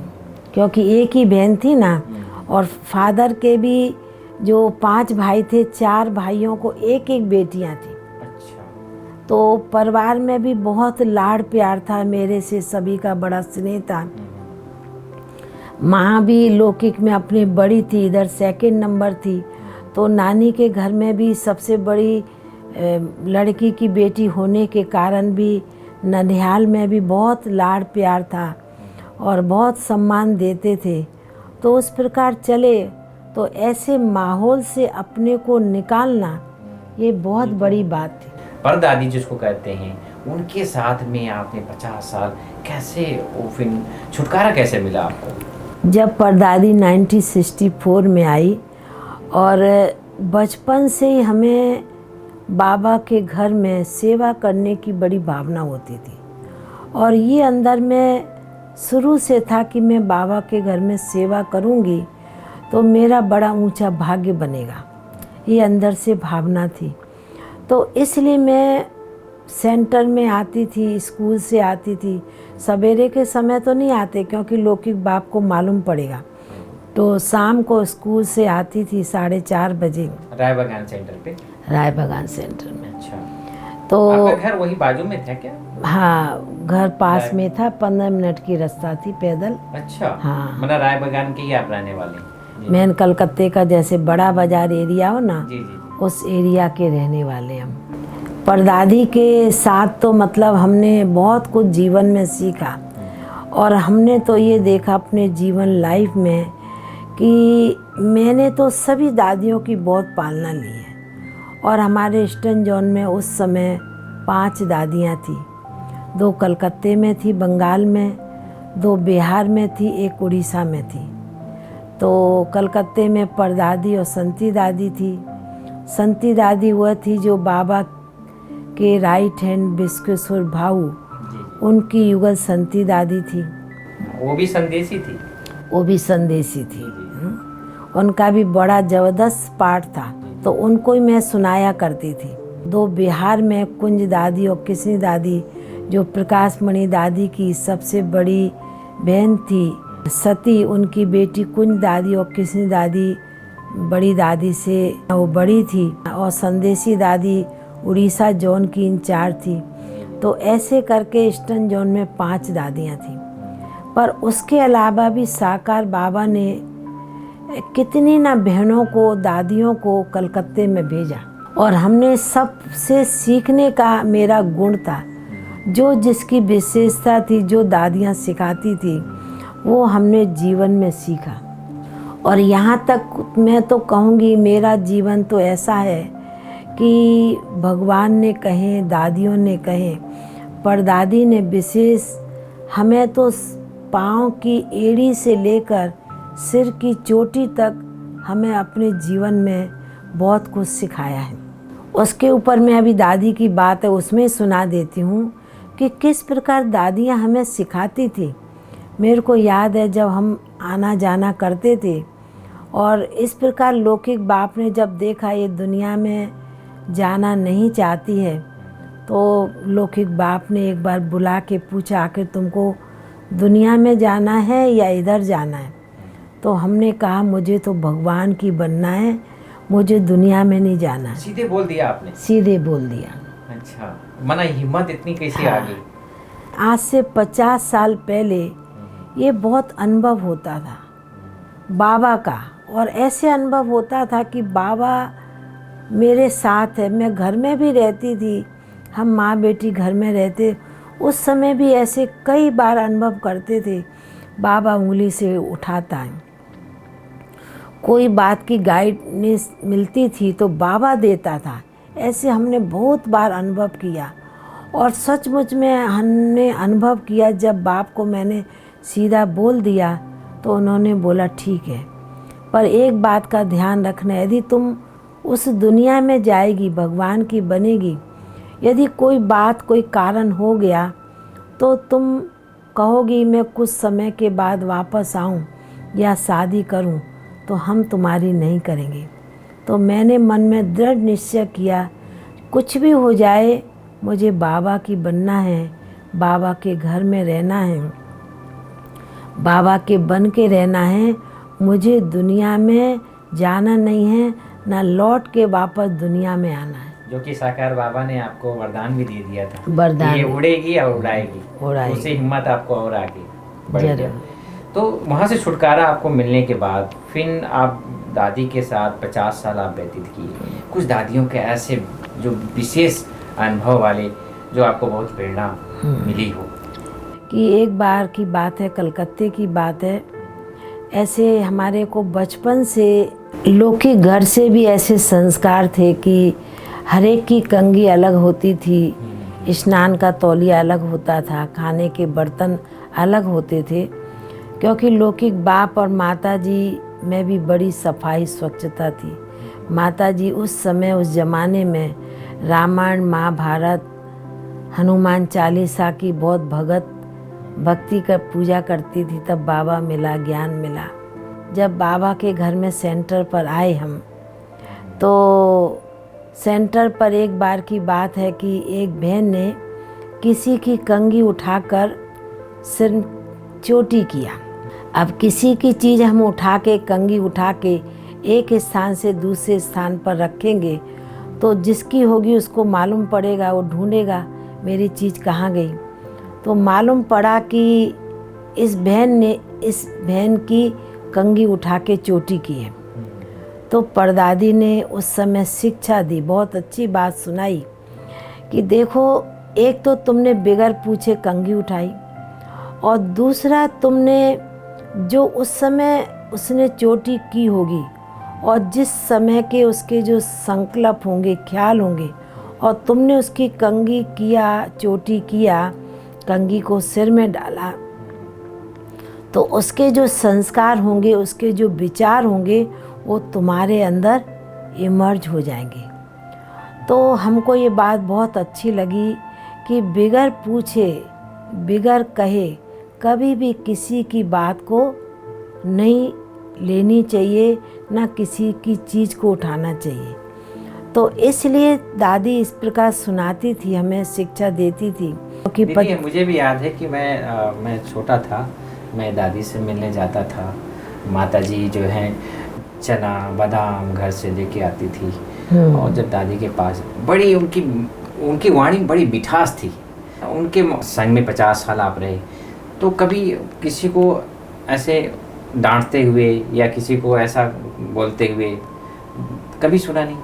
क्योंकि एक ही बहन थी ना। और फादर के भी जो 5 भाई थे, 4 भाइयों को एक एक बेटियां थी। अच्छा। तो परिवार में भी बहुत लाड़ प्यार था, मेरे से सभी का बड़ा स्नेह था। माँ भी लौकिक में अपनी बड़ी थी, इधर 2nd नंबर थी। तो नानी के घर में भी सबसे बड़ी लड़की की बेटी होने के कारण भी ननिहाल में भी बहुत लाड़ प्यार था और बहुत सम्मान देते थे। तो उस प्रकार चले। तो ऐसे माहौल से अपने को निकालना ये बहुत बड़ी बात थी। परदादी जिसको कहते हैं, उनके साथ में आपने 50 साल कैसे, वो फिर छुटकारा कैसे मिला आपको? जब परदादी 1964 में आई और बचपन से ही हमें बाबा के घर में सेवा करने की बड़ी भावना होती थी। और ये अंदर में शुरू से था कि मैं बाबा के घर में सेवा करूंगी तो मेरा बड़ा ऊंचा भाग्य बनेगा, ये अंदर से भावना थी। तो इसलिए मैं सेंटर में आती थी, स्कूल से आती थी। सवेरे के समय तो नहीं आते क्योंकि लौकिक बाप को मालूम पड़ेगा। तो शाम को स्कूल से आती थी 4:30 बजे। रायबागान सेंटर पे? रायबागान सेंटर में। अच्छा। तो आपका घर वही बाजू में था क्या? हाँ, घर पास में था, 15 मिनट की रास्ता थी पैदल। अच्छा। हाँ, मतलब रायबागान के ही आप रहने वाले? मेन कलकत्ते का जैसे बड़ा बाजार एरिया हो ना, जी। उस एरिया के रहने वाले हम। परदादी के साथ तो मतलब हमने बहुत कुछ जीवन में सीखा। और हमने तो ये देखा अपने जीवन लाइफ में कि मैंने तो सभी दादियों की बहुत पालना ली है। और हमारे ईस्टर्न जोन में उस समय 5 दादियाँ थी। 2 कलकत्ते में थी बंगाल में, 2 बिहार में थी, 1 उड़ीसा में थी। तो कलकत्ते में परदादी और संती दादी थी। संती दादी वह थी जो बाबा के राइट हैंड विश्वेश्वर भाऊ, उनकी युगल संती दादी थी। वो भी संदेशी थी? वो भी संदेशी थी। उनका भी बड़ा ज़बरदस्त पाठ था, तो उनको ही मैं सुनाया करती थी। 2 बिहार में कुंज दादी और किसनी दादी, जो प्रकाश मणि दादी की सबसे बड़ी बहन थी सती, उनकी बेटी कुंज दादी और किसनी दादी बड़ी दादी से वो बड़ी थी। और संदेशी दादी उड़ीसा जोन की इंचार्ज थी। तो ऐसे करके ईस्टर्न जोन में 5 दादियाँ थीं। पर उसके अलावा भी साकार बाबा ने कितनी ना बहनों को, दादियों को कलकत्ते में भेजा। और हमने सबसे सीखने का मेरा गुण था, जो जिसकी विशेषता थी, जो दादियाँ सिखाती थी, वो हमने जीवन में सीखा। और यहाँ तक मैं तो कहूँगी मेरा जीवन तो ऐसा है कि भगवान ने कहे, दादियों ने कहे, परदादी ने विशेष हमें तो पाँव की एड़ी से लेकर सिर की चोटी तक हमें अपने जीवन में बहुत कुछ सिखाया है। उसके ऊपर मैं अभी दादी की बात है उसमें सुना देती हूँ कि किस प्रकार दादियाँ हमें सिखाती थी। मेरे को याद है जब हम आना जाना करते थे और इस प्रकार लौकिक बाप ने जब देखा ये दुनिया में जाना नहीं चाहती है, तो लौकिक बाप ने एक बार बुला के पूछा आखिर तुमको दुनिया में जाना है या इधर जाना है। तो हमने कहा मुझे तो भगवान की बनना है, मुझे दुनिया में नहीं जाना है। सीधे बोल दिया आपने? सीधे बोल दिया। अच्छा, मना हिम्मत इतनी कैसे आ गई? आज से 50 साल पहले ये बहुत अनुभव होता था बाबा का, और ऐसे अनुभव होता था कि बाबा मेरे साथ है। मैं घर में भी रहती थी, हम माँ बेटी घर में रहते, उस समय भी ऐसे कई बार अनुभव करते थे बाबा उंगली से उठाता है। कोई बात की गाइडेंस मिलती थी तो बाबा देता था। ऐसे हमने बहुत बार अनुभव किया और सचमुच में हमने अनुभव किया जब बाप को मैंने सीधा बोल दिया तो उन्होंने बोला ठीक है, पर एक बात का ध्यान रखना, यदि तुम उस दुनिया में जाएगी, भगवान की बनेगी, यदि कोई बात कोई कारण हो गया तो तुम कहोगी मैं कुछ समय के बाद वापस आऊं या शादी करूं, तो हम तुम्हारी नहीं करेंगे। तो मैंने मन में दृढ़ निश्चय किया कुछ भी हो जाए मुझे बाबा की बनना है, बाबा के घर में रहना है, बाबा के बन के रहना है। मुझे दुनिया में जाना नहीं है, ना लौट के वापस दुनिया में आना है। जो कि साकार बाबा ने आपको वरदान भी दे दिया था, वरदान, ये उड़ेगी और उड़ाएगी, उससे हिम्मत आपको और आगे बढ़ेगी। तो वहाँ से छुटकारा आपको मिलने के बाद फिर आप दादी के साथ 50 साल आप व्यतीत किए। कुछ दादियों के ऐसे जो विशेष अनुभव वाले जो आपको बहुत प्रेरणा मिली हो? कि एक बार की बात है, कलकत्ते की बात है, ऐसे हमारे को बचपन से लौकिक घर से भी ऐसे संस्कार थे कि हर एक की कंघी अलग होती थी, स्नान का तौलिया अलग होता था, खाने के बर्तन अलग होते थे, क्योंकि लौकिक बाप और माता जी में भी बड़ी सफाई स्वच्छता थी। माता जी उस समय उस ज़माने में रामायण महाभारत हनुमान चालीसा की बहुत भक्ति का पूजा करती थी। तब बाबा मिला, ज्ञान मिला। जब बाबा के घर में सेंटर पर आए हम, तो सेंटर पर एक बार की बात है कि एक बहन ने किसी की कंघी उठाकर सिर चोटी किया। अब किसी की चीज़ हम उठा के, कंघी उठा के एक स्थान से दूसरे स्थान पर रखेंगे तो जिसकी होगी उसको मालूम पड़ेगा, वो ढूंढेगा मेरी चीज़ कहाँ गई। तो मालूम पड़ा कि इस बहन की कंघी उठा के चोटी की है। तो परदादी ने उस समय शिक्षा दी, बहुत अच्छी बात सुनाई कि देखो, एक तो तुमने बिगर पूछे कंघी उठाई और दूसरा तुमने जो उस समय उसने चोटी की होगी और जिस समय के उसके जो संकल्प होंगे, ख्याल होंगे, और तुमने उसकी कंघी किया, चोटी किया, कंघी को सिर में डाला, तो उसके जो संस्कार होंगे, उसके जो विचार होंगे, वो तुम्हारे अंदर इमर्ज हो जाएंगे। तो हमको ये बात बहुत अच्छी लगी कि बिगर पूछे, बिगर कहे कभी भी किसी की बात को नहीं लेनी चाहिए, ना किसी की चीज़ को उठाना चाहिए। तो इसलिए दादी इस प्रकार सुनाती थी, हमें शिक्षा देती थी। क्योंकि मुझे भी याद है कि मैं छोटा था, मैं दादी से मिलने जाता था। माता जी जो हैं चना बादाम घर से लेके आती थी और जब दादी के पास बड़ी उनकी वाणी बड़ी मिठास थी। उनके संग में 50 साल आप रहे, तो कभी किसी को ऐसे डांटते हुए या किसी को ऐसा बोलते हुए कभी सुना नहीं?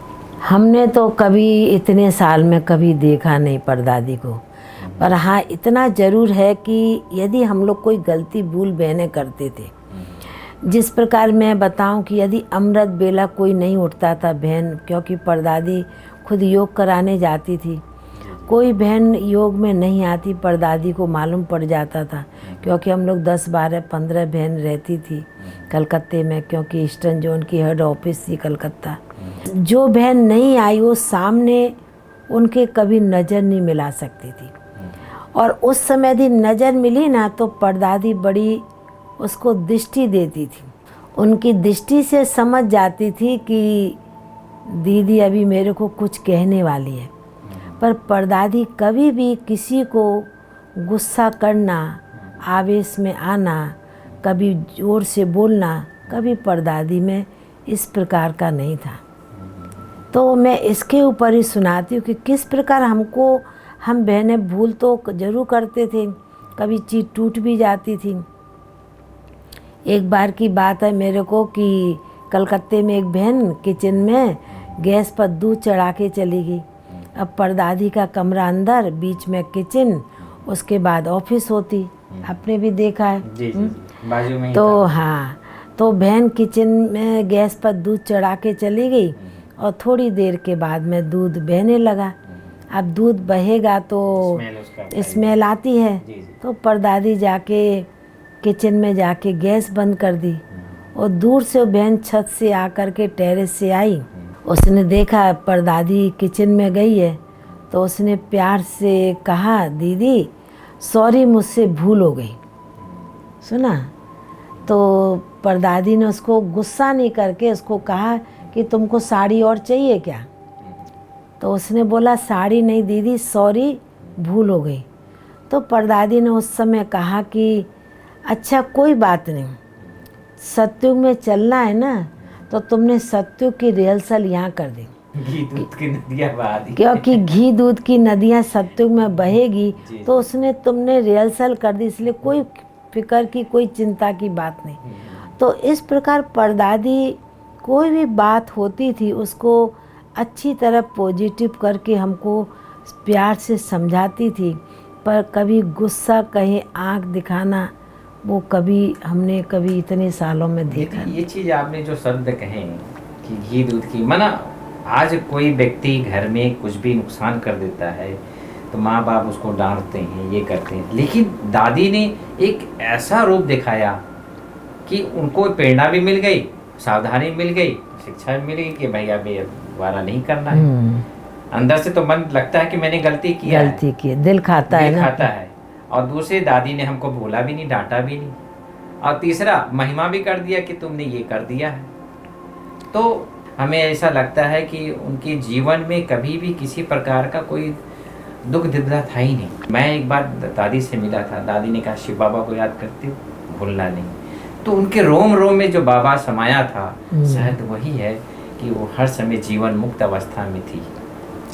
हमने तो कभी इतने साल में कभी देखा नहीं परदादी को, पर हाँ इतना ज़रूर है कि यदि हम लोग कोई गलती भूल बहने करते थे, जिस प्रकार मैं बताऊं कि यदि अमृत बेला कोई नहीं उठता था बहन, क्योंकि परदादी खुद योग कराने जाती थी, कोई बहन योग में नहीं आती, परदादी को मालूम पड़ जाता था, क्योंकि हम लोग 10, 12, 15 बहन रहती थी कलकत्ते में, क्योंकि ईस्टर्न जोन की हेड ऑफिस थी कलकत्ता। जो बहन नहीं आई वो सामने उनके कभी नज़र नहीं मिला सकती थी, और उस समय यदि नज़र मिली ना तो परदादी बड़ी उसको दृष्टि देती थी। उनकी दृष्टि से समझ जाती थी कि दीदी अभी मेरे को कुछ कहने वाली है। पर परदादी कभी भी किसी को गुस्सा करना, आवेश में आना, कभी जोर से बोलना, कभी परदादी में इस प्रकार का नहीं था। तो मैं इसके ऊपर ही सुनाती हूँ कि किस प्रकार हम बहनें भूल तो जरूर करते थे, कभी चीज़ टूट भी जाती थी। एक बार की बात है मेरे को कि कलकत्ते में एक बहन किचन में गैस पर दूध चढ़ा के चली गई। अब परदादी का कमरा अंदर, बीच में किचन, उसके बाद ऑफिस होती, आपने भी देखा है। जी जी, बाजू में ही तो था। हाँ, तो बहन किचन में गैस पर दूध चढ़ा के चली गई और थोड़ी देर के बाद में दूध बहने लगा। अब दूध बहेगा तो स्मेल आती है। जी जी। तो परदादी जाके किचन में जाके गैस बंद कर दी, और दूर से वो बहन छत से आकर के टेरेस से आई। उसने देखा परदादी किचन में गई है, तो उसने प्यार से कहा, दीदी सॉरी मुझसे भूल हो गई। सुना? तो परदादी ने उसको गुस्सा नहीं करके उसको कहा कि तुमको साड़ी और चाहिए क्या? तो उसने बोला साड़ी नहीं दीदी, सॉरी भूल हो गई। तो परदादी ने उस समय कहा कि अच्छा कोई बात नहीं, सत्युग में चलना है ना, तो तुमने सत्युग की रिहर्सल यहाँ कर दी, घी दूध की नदियाँ बहा दी। क्योंकि घी दूध की नदियाँ सत्युग में बहेगी, तो उसने तुमने रिहर्सल कर दी, इसलिए कोई फिक्र की, कोई चिंता की बात नहीं। तो इस प्रकार परदादी कोई भी बात होती थी उसको अच्छी तरह पॉजिटिव करके हमको प्यार से समझाती थी, पर कभी गुस्सा, कहीं आँख दिखाना, वो हमने कभी इतने सालों में देखा। ये चीज़ आपने जो शब्द कहे कि घी दूध की, माना आज कोई व्यक्ति घर में कुछ भी नुकसान कर देता है तो माँ बाप उसको डांटते हैं, ये करते हैं, लेकिन दादी ने एक ऐसा रूप दिखाया कि उनको प्रेरणा भी मिल गई, सावधानी मिल गई, शिक्षा भी मिल गई कि भाई अब ये दोबारा नहीं करना है। अंदर से तो मन लगता है कि मैंने गलती की है, दिल खाता है ना। और दूसरे दादी ने हमको बोला भी नहीं, डांटा भी नहीं, और तीसरा महिमा भी कर दिया कि तुमने ये कर दिया है। तो हमें ऐसा लगता है कि उनके जीवन में कभी भी किसी प्रकार का कोई दुख दुविधा था ही नहीं। मैं एक बार दादी से मिला था, दादी ने कहा शिव बाबा को याद करती हूँ, भूलना नहीं। तो उनके रोम रोम में जो बाबा समाया था, शायद वही है कि वो हर समय जीवन मुक्त अवस्था में थी।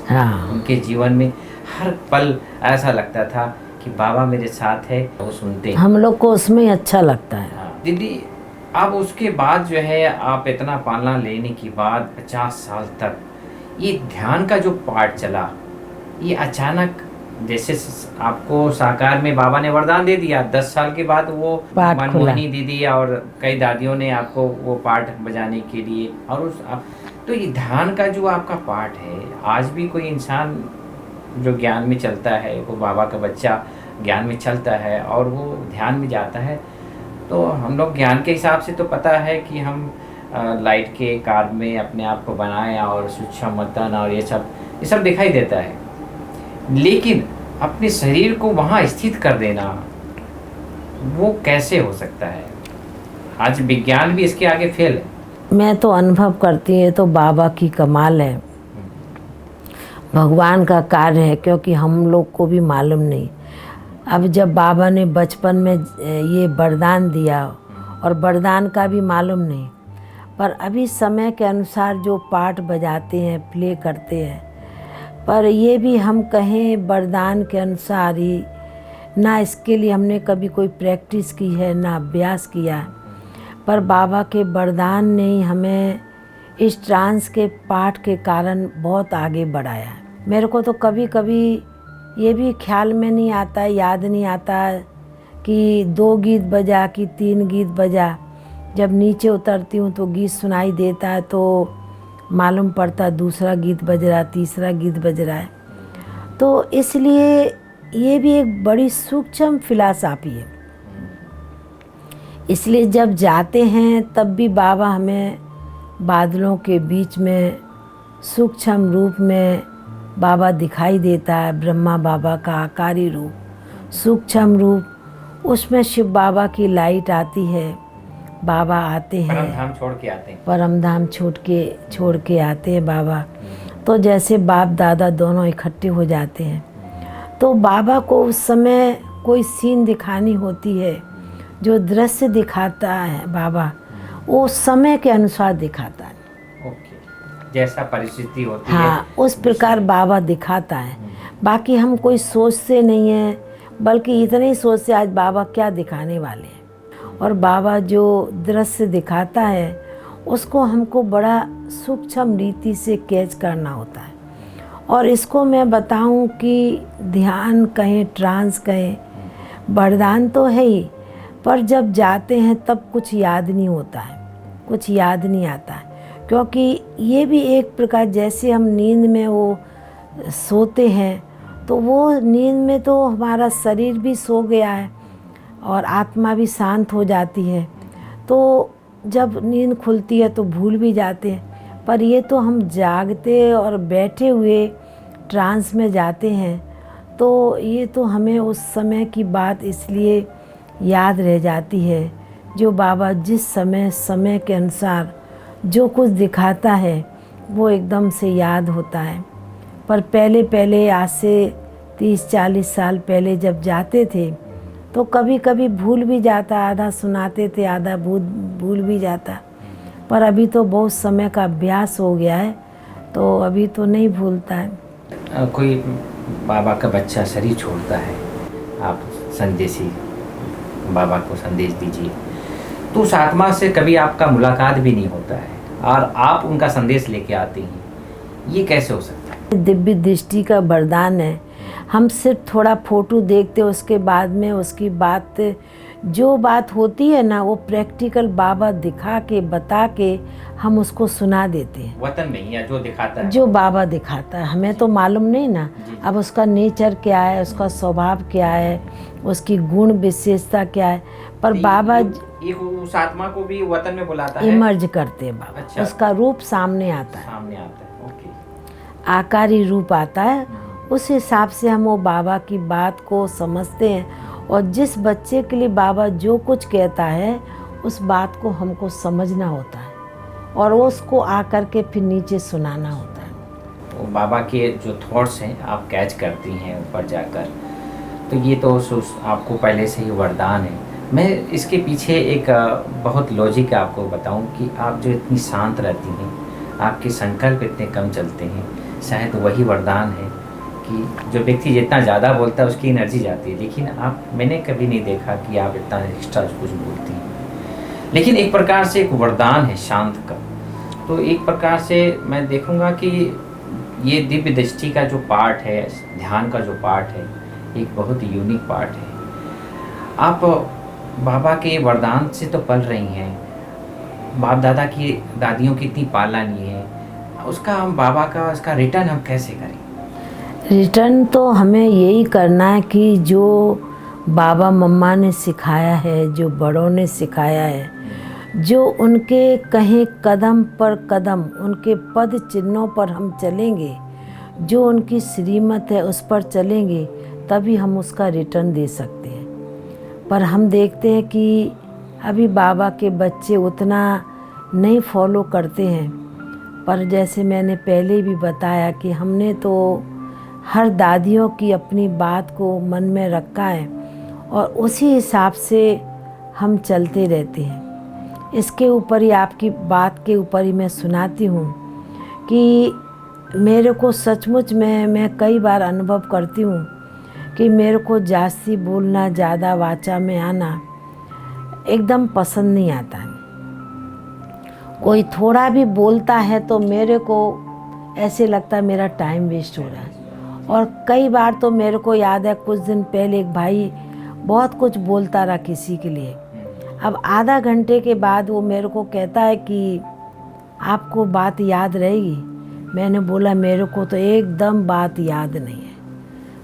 हाँ। उनके जीवन में हर पल ऐसा लगता था कि बाबा मेरे साथ है, वो सुनते हैं। हम लोग को उसमें अच्छा लगता है। हाँ। दीदी, अब उसके बाद जो है आप इतना पालना लेने के बाद 50 साल तक ये ध्यान का जो पाठ चला, ये अचानक जैसे आपको साकार में बाबा ने वरदान दे दिया, 10 साल के बाद वो मनमोहिनी दीदी और कई दादियों ने आपको वो पाठ बजाने के लिए, और तो ये ध्यान का जो आपका पाठ है, आज भी कोई इंसान जो ज्ञान में चलता है, वो बाबा का बच्चा ज्ञान में चलता है और वो ध्यान में जाता है, तो हम लोग ज्ञान के हिसाब से तो पता है कि हम लाइट के कार में अपने आप को बनाएं और सूक्ष्म मतन और ये सब दिखाई देता है, लेकिन अपने शरीर को वहाँ स्थित कर देना वो कैसे हो सकता है? आज विज्ञान भी इसके आगे फेल है। मैं तो अनुभव करती है, तो बाबा की कमाल है, भगवान का कार्य है, क्योंकि हम लोग को भी मालूम नहीं। अब जब बाबा ने बचपन में ये वरदान दिया, और वरदान का भी मालूम नहीं, पर अभी समय के अनुसार जो पाठ बजाते हैं, प्ले करते हैं, पर ये भी हम कहें वरदान के अनुसार ही, ना इसके लिए हमने कभी कोई प्रैक्टिस की है, ना अभ्यास किया, पर बाबा के वरदान ने ही हमें इस ट्रांस के पाठ के कारण बहुत आगे बढ़ाया। मेरे को तो कभी कभी ये भी ख्याल में नहीं आता, याद नहीं आता कि 2 गीत बजा कि 3 गीत बजा। जब नीचे उतरती हूँ तो गीत सुनाई देता है, तो मालूम पड़ता दूसरा गीत बज रहा, तीसरा गीत बज रहा है। तो इसलिए ये भी एक बड़ी सूक्ष्म फिलॉसफी है। इसलिए जब जाते हैं तब भी बाबा हमें बादलों के बीच में सूक्ष्म रूप में बाबा दिखाई देता है। ब्रह्मा बाबा का आकारी रूप, सूक्ष्म रूप, उसमें शिव बाबा की लाइट आती है। बाबा आते हैं, परम धाम छोड़ के आते हैं। परम धाम छोड़ के आते हैं बाबा। तो जैसे बाप दादा दोनों इकट्ठे हो जाते हैं, तो बाबा को उस समय कोई सीन दिखानी होती है, जो दृश्य दिखाता है बाबा वो समय के अनुसार दिखाता है। ओके, जैसा परिस्थिति होती हाँ, है उस प्रकार बाबा दिखाता है। बाकी हम कोई सोचते नहीं हैं, बल्कि इतने ही सोचते आज बाबा क्या दिखाने वाले हैं। और बाबा जो दृश्य दिखाता है उसको हमको बड़ा सूक्ष्म रीति से कैच करना होता है। और इसको मैं बताऊं कि ध्यान कहें, ट्रांस कहें, वरदान तो है ही, पर जब जाते हैं तब कुछ याद नहीं होता है, कुछ याद नहीं आता है। क्योंकि ये भी एक प्रकार, जैसे हम नींद में वो सोते हैं तो वो नींद में तो हमारा शरीर भी सो गया है और आत्मा भी शांत हो जाती है। तो जब नींद खुलती है तो भूल भी जाते हैं, पर ये तो हम जागते और बैठे हुए ट्रांस में जाते हैं, तो ये तो हमें उस समय की बात इसलिए याद रह जाती है, जो बाबा जिस समय के अनुसार जो कुछ दिखाता है वो एकदम से याद होता है। पर पहले आज से 30-40 साल पहले जब जाते थे तो कभी कभी भूल भी जाता, आधा सुनाते थे, आधा भूल भी जाता। पर अभी तो बहुत समय का अभ्यास हो गया है, तो अभी तो नहीं भूलता है। कोई बाबा का बच्चा शरीर छोड़ता है, आप संदेशी बाबा को संदेश दीजिए, तो उस आत्मा से कभी आपका मुलाकात भी नहीं होता है और आप उनका संदेश लेके आते हैं, ये कैसे हो सकता है? दिव्य दृष्टि का वरदान है। हम सिर्फ थोड़ा फोटो देखते, उसके बाद में उसकी बात, जो बात होती है ना, वो प्रैक्टिकल बाबा दिखा के बता के हम उसको सुना देते हैं। वतन में या जो दिखाता है, जो बाबा दिखाता है, हमें तो मालूम नहीं ना। अब उसका नेचर क्या है, उसका स्वभाव क्या है, उसकी गुण विशेषता क्या है, पर बाबा उस आत्मा को भी वतन में बुलाता है, इमर्ज करते हैं बाबा। अच्छा। उसका रूप सामने आता है, ओके, आकारी रूप आता है। उस हिसाब से हम वो बाबा की बात को समझते हैं, और जिस बच्चे के लिए बाबा जो कुछ कहता है उस बात को हमको समझना होता है और उसको आकर के फिर नीचे सुनाना होता है। वो बाबा के जो थॉट्स हैं आप कैच करती हैं ऊपर जाकर, तो ये तो आपको पहले से ही वरदान है। मैं इसके पीछे एक बहुत लॉजिक आपको बताऊं कि आप जो इतनी शांत रहती हैं, आपके संकल्प इतने कम चलते हैं, शायद वही वरदान है कि जो व्यक्ति जितना ज़्यादा बोलता है उसकी एनर्जी जाती है। लेकिन मैंने कभी नहीं देखा कि आप इतना एक्स्ट्रा कुछ बोलती हैं। लेकिन एक प्रकार से एक वरदान है शांत का, तो एक प्रकार से मैं देखूंगा कि ये दिव्य दृष्टि का जो पार्ट है, ध्यान का जो पार्ट है, एक बहुत यूनिक पार्ट है। आप बाबा के वरदान से तो पल रही हैं, बाप दादा की दादियों की इतनी पालना नहीं है, उसका हम बाबा का उसका रिटर्न हम कैसे करें? रिटर्न तो हमें यही करना है कि जो बाबा मम्मा ने सिखाया है, जो बड़ों ने सिखाया है, जो उनके कहे कदम पर कदम, उनके पद चिन्हों पर हम चलेंगे, जो उनकी श्रीमत है उस पर चलेंगे, तभी हम उसका रिटर्न दे सकते हैं। पर हम देखते हैं कि अभी बाबा के बच्चे उतना नहीं फॉलो करते हैं। पर जैसे मैंने पहले भी बताया कि हमने तो हर दादियों की अपनी बात को मन में रखा है और उसी हिसाब से हम चलते रहते हैं। इसके ऊपर ही, आपकी बात के ऊपर ही मैं सुनाती हूँ कि मेरे को सचमुच में मैं कई बार अनुभव करती हूँ कि मेरे को जास्ती बोलना, ज़्यादा वाचा में आना एकदम पसंद नहीं आता है। कोई थोड़ा भी बोलता है तो मेरे को ऐसे लगता है मेरा टाइम वेस्ट हो रहा है। और कई बार तो मेरे को याद है, कुछ दिन पहले एक भाई बहुत कुछ बोलता रहा किसी के लिए। अब आधा घंटे के बाद वो मेरे को कहता है कि आपको बात याद रहेगी? मैंने बोला मेरे को तो एकदम बात याद नहीं है।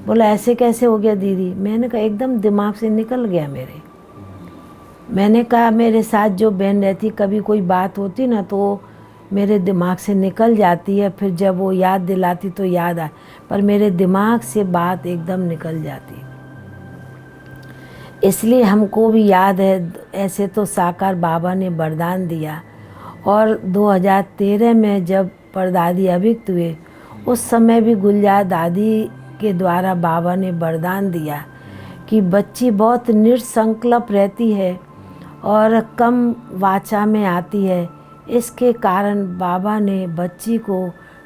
बोला ऐसे कैसे हो गया दीदी? मैंने कहा एकदम दिमाग से निकल गया मेरे। मैंने कहा मेरे साथ जो बहन रहती, कभी कोई बात होती ना तो मेरे दिमाग से निकल जाती है, फिर जब वो याद दिलाती तो याद आए, पर मेरे दिमाग से बात एकदम निकल जाती। इसलिए हमको भी याद है, ऐसे तो साकार बाबा ने वरदान दिया, और 2013 में जब परदादी अभिक्त हुए उस समय भी गुलजार दादी के द्वारा बाबा ने वरदान दिया कि बच्ची बहुत निसंकल्प रहती है और कम वाचा में आती है। इसके कारण बाबा ने बच्ची को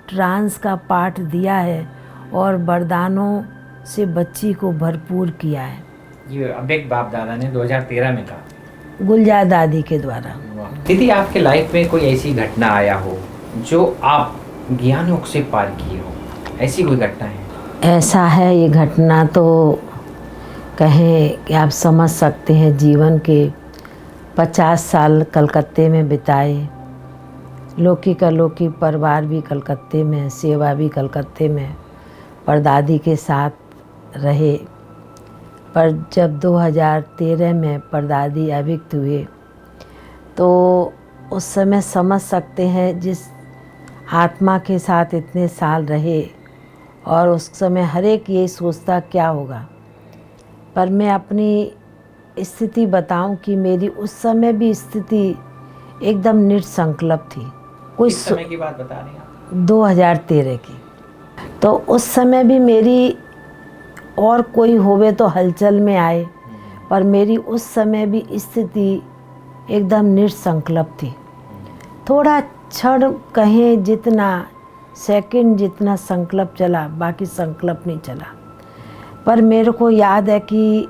ट्रांस का पाठ दिया है और वरदानों से बच्ची को भरपूर किया है। ये अभिक्त बाप दादा ने 2013 में कहा, गुलजार दादी के द्वारा। दीदी आपके लाइफ में कोई ऐसी घटना आया हो जो आप ज्ञानों से पार किए हो, ऐसी कोई घटना है? ऐसा है, ये घटना तो कहें कि आप समझ सकते हैं। जीवन के 50 साल कलकत्ते में बिताए, लौकिक अलौकिक परिवार भी कलकत्ते में, सेवा भी कलकत्ते में, परदादी के साथ रहे। पर जब 2013 में परदादी अभिक्त हुए तो उस समय समझ सकते हैं, जिस आत्मा के साथ इतने साल रहे और उस समय हर एक यही सोचता क्या होगा। पर मैं अपनी स्थिति बताऊं कि मेरी उस समय भी स्थिति एकदम निसंकल्प थी। कोई समय की बात बता रही हैं आप? 2013 की। तो उस समय भी मेरी, और कोई होवे तो हलचल में आए, पर मेरी उस समय भी स्थिति एकदम निसंकल्प थी। थोड़ा क्षण कहें जितना सेकंड जितना संकल्प चला, बाकी संकल्प नहीं चला। पर मेरे को याद है कि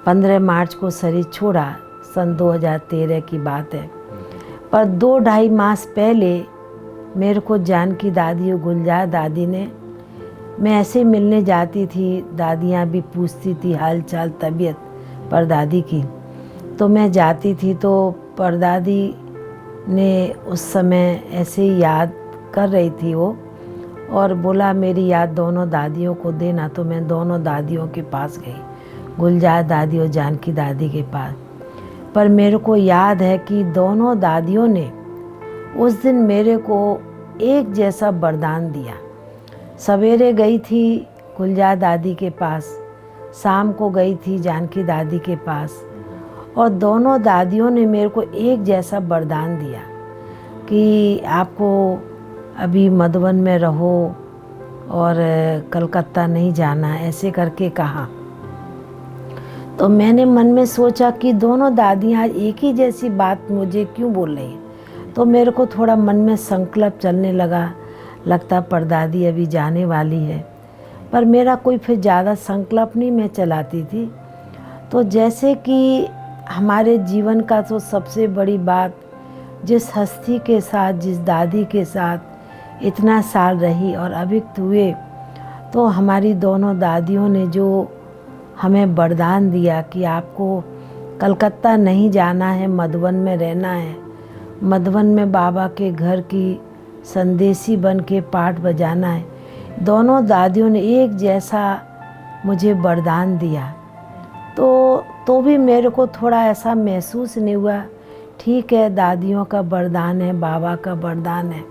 15 मार्च को शरीर छोड़ा, सन 2013 की बात है। पर 2-2.5 मास पहले मेरे को जानकी दादी और गुलजार दादी ने, मैं ऐसे मिलने जाती थी, दादियाँ भी पूछती थी हाल चाल तबीयत परदादी की, तो मैं जाती थी तो परदादी ने उस समय ऐसे ही याद कर रही थी वो, और बोला मेरी याद दोनों दादियों को देना। तो मैं दोनों दादियों के पास गई, गुलजार दादी और जानकी दादी के पास। पर मेरे को याद है कि दोनों दादियों ने उस दिन मेरे को एक जैसा वरदान दिया। सवेरे गई थी गुलजार दादी के पास, शाम को गई थी जानकी दादी के पास, और दोनों दादियों ने मेरे को एक जैसा वरदान दिया कि आपको अभी मधुबन में रहो और कलकत्ता नहीं जाना, ऐसे करके कहा। तो मैंने मन में सोचा कि दोनों दादियाँ आज एक ही जैसी बात मुझे क्यों बोल रही हैं। तो मेरे को थोड़ा मन में संकल्प चलने लगा, लगता परदादी अभी जाने वाली है। पर मेरा कोई फिर ज़्यादा संकल्प नहीं मैं चलाती थी। तो जैसे कि हमारे जीवन का तो सबसे बड़ी बात, जिस हस्ती के साथ, जिस दादी के साथ इतना साल रही और अभिक्त हुए, तो हमारी दोनों दादियों ने जो हमें वरदान दिया कि आपको कलकत्ता नहीं जाना है, मधुबन में रहना है, मधुबन में बाबा के घर की संदेशी बन के पाठ बजाना है। दोनों दादियों ने एक जैसा मुझे वरदान दिया। तो भी मेरे को थोड़ा ऐसा महसूस नहीं हुआ, ठीक है दादियों का वरदान है, बाबा का वरदान है।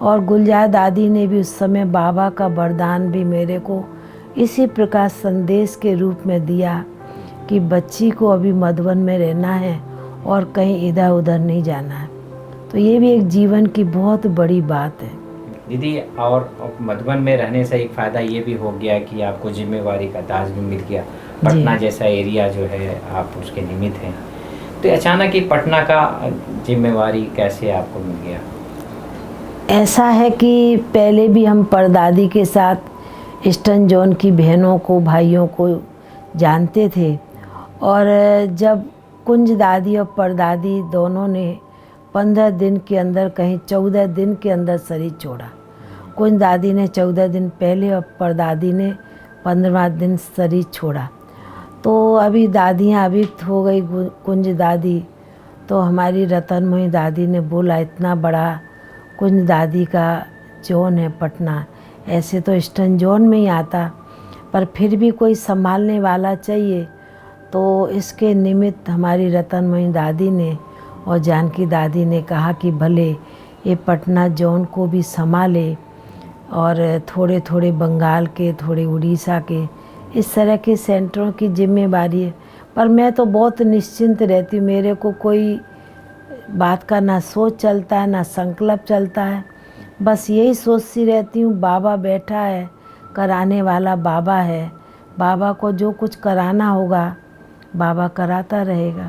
और गुलजार दादी ने भी उस समय बाबा का वरदान भी मेरे को इसी प्रकार संदेश के रूप में दिया कि बच्ची को अभी मधुबन में रहना है और कहीं इधर उधर नहीं जाना है। तो ये भी एक जीवन की बहुत बड़ी बात है दीदी। और मधुबन में रहने से एक फ़ायदा ये भी हो गया कि आपको जिम्मेवारी का ताज भी मिल गया। पटना जैसा एरिया जो है आप उसके निमित्त हैं, तो अचानक ही पटना का जिम्मेवारी कैसे आपको मिल गया? ऐसा है कि पहले भी हम परदादी के साथ ईस्टर्न जोन की बहनों को, भाइयों को जानते थे। और जब कुंज दादी और परदादी दोनों ने 15 दिन के अंदर, कहीं 14 दिन के अंदर शरीर छोड़ा। कुंज दादी ने 14 दिन पहले और परदादी ने 15वां दिन शरीर छोड़ा। तो अभी दादियाँ अभिक्त हो गई, कुंज दादी। तो हमारी रतनमोही दादी ने बोला इतना बड़ा कुंज दादी का जोन है पटना, ऐसे तो ईस्टर्न जोन में ही आता, पर फिर भी कोई संभालने वाला चाहिए। तो इसके निमित्त हमारी रतनमयी दादी ने और जानकी दादी ने कहा कि भले ये पटना जोन को भी संभाले और थोड़े थोड़े बंगाल के, थोड़े उड़ीसा के, इस तरह के सेंटरों की जिम्मेवारी है। पर मैं तो बहुत निश्चिंत रहती हूँ, मेरे को कोई बात का ना सोच चलता है ना संकल्प चलता है। बस यही सोचती रहती हूँ, बाबा बैठा है, कराने वाला बाबा है, बाबा को जो कुछ कराना होगा बाबा कराता रहेगा।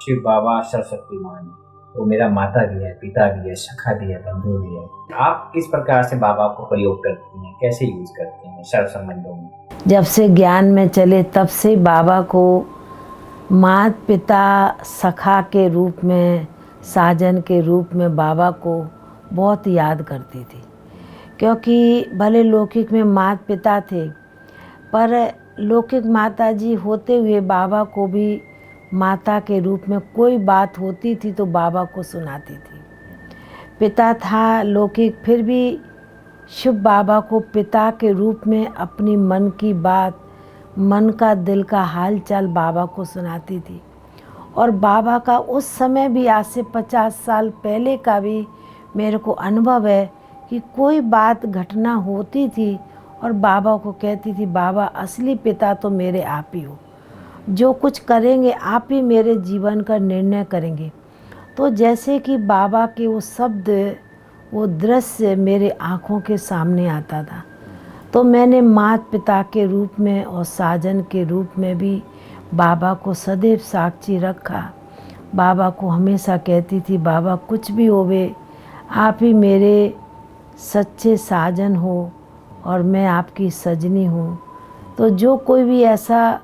शिव बाबा सर्वशक्तिमान है, वो मेरा माता भी है, पिता भी है, सखा भी है, बंधु भी है। आप किस प्रकार से बाबा को प्रयोग करती हैं, कैसे यूज करती हैं सर्व संबंधों में? जब से ज्ञान में चले तब से बाबा को माता पिता सखा के रूप में, साजन के रूप में बाबा को बहुत याद करती थी। क्योंकि भले लौकिक में माता पिता थे, पर लौकिक माता जी होते हुए बाबा को भी माता के रूप में कोई बात होती थी तो बाबा को सुनाती थी। पिता था लौकिक, फिर भी शिव बाबा को पिता के रूप में अपनी मन की बात, मन का, दिल का हाल चाल बाबा को सुनाती थी। और बाबा का उस समय भी, आज से 50 साल पहले का भी मेरे को अनुभव है कि कोई बात घटना होती थी और बाबा को कहती थी, बाबा असली पिता तो मेरे आप ही हो, जो कुछ करेंगे आप ही मेरे जीवन का निर्णय करेंगे। तो जैसे कि बाबा के वो शब्द, वो दृश्य मेरे आँखों के सामने आता था। तो मैंने माता पिता के रूप में और साजन के रूप में भी बाबा को सदैव साक्षी रखा। बाबा को हमेशा कहती थी, बाबा कुछ भी होवे आप ही मेरे सच्चे साजन हो और मैं आपकी सजनी हूँ। तो जो कोई भी ऐसा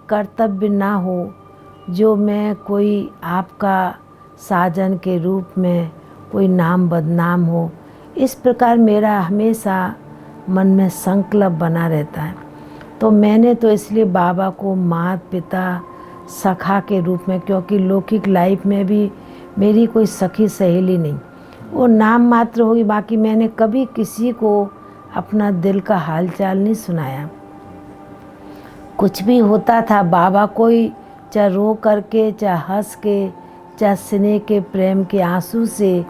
कर्तव्य ना हो जो मैं कोई आपका साजन के रूप में कोई नाम बदनाम हो, इस प्रकार मेरा हमेशा मन में संकल्प बना रहता है। तो मैंने तो इसलिए बाबा को माता पिता सखा के रूप में, क्योंकि लौकिक लाइफ में भी मेरी कोई सखी सहेली नहीं, वो नाम मात्र होगी, बाकी मैंने कभी किसी को अपना दिल का हालचाल नहीं सुनाया। कुछ भी होता था बाबा कोई चाहे रो करके, चाहे हंस के, चाहे स्नेह के, प्रेम के आंसू से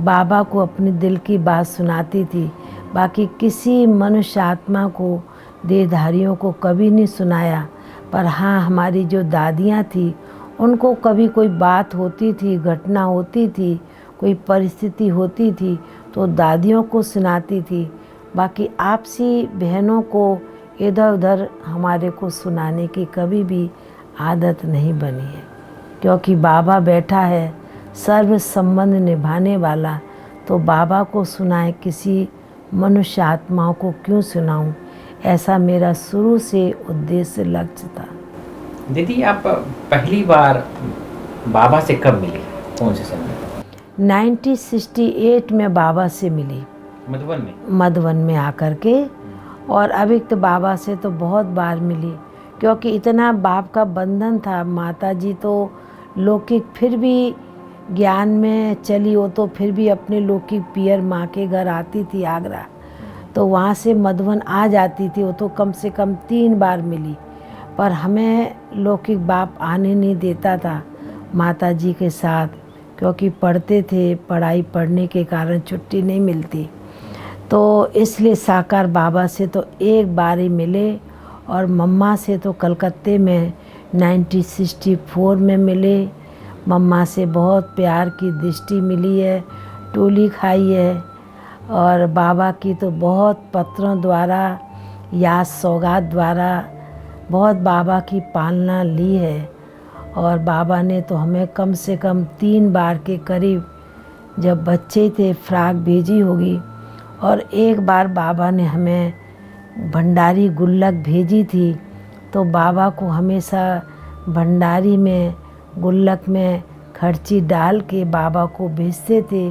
बाबा को अपने दिल की बात सुनाती थी। बाकी किसी मनुष्य आत्मा को, देहधारियों को कभी नहीं सुनाया। पर हाँ, हमारी जो दादियाँ थी उनको कभी कोई बात होती थी, घटना होती थी, कोई परिस्थिति होती थी तो दादियों को सुनाती थी। बाकी आपसी बहनों को इधर उधर हमारे को सुनाने की कभी भी आदत नहीं बनी है, क्योंकि बाबा बैठा है सर्व संबंध निभाने वाला। तो बाबा को सुनाए, किसी मनुष्य आत्माओं को क्यों सुनाऊं, ऐसा मेरा शुरू से उद्देश्य लक्ष्य था। दीदी, आप पहली बार बाबा से कब मिली, कौन से समय? 1968 में बाबा से मिली, मधुबन में। मधुबन में आकर के। और अभी तो बाबा से तो बहुत बार मिली, क्योंकि इतना बाप का बंधन था। माता जी तो लौकिक, फिर भी ज्ञान में चली हो तो फिर भी अपने लौकिक पियर माँ के घर आती थी आगरा, तो वहाँ से मधुबन आ जाती थी। वो तो कम से कम 3 बार मिली, पर हमें लौकिक बाप आने नहीं देता था माता जी के साथ, क्योंकि पढ़ते थे, पढ़ाई पढ़ने के कारण छुट्टी नहीं मिलती। तो इसलिए साकार बाबा से तो एक बार ही मिले, और मम्मा से तो कलकत्ते में 1964 में मिले। मम्मा से बहुत प्यार की दृष्टि मिली है, टोली खाई है, और बाबा की तो बहुत पत्रों द्वारा, याद सौगात द्वारा बहुत बाबा की पालना ली है। और बाबा ने तो हमें कम से कम 3 बार के करीब, जब बच्चे थे, फ्राक भेजी होगी। और एक बार बाबा ने हमें भंडारी गुल्लक भेजी थी, तो बाबा को हमेशा भंडारी में, गुल्लक में खर्ची डाल के बाबा को भेजते थे।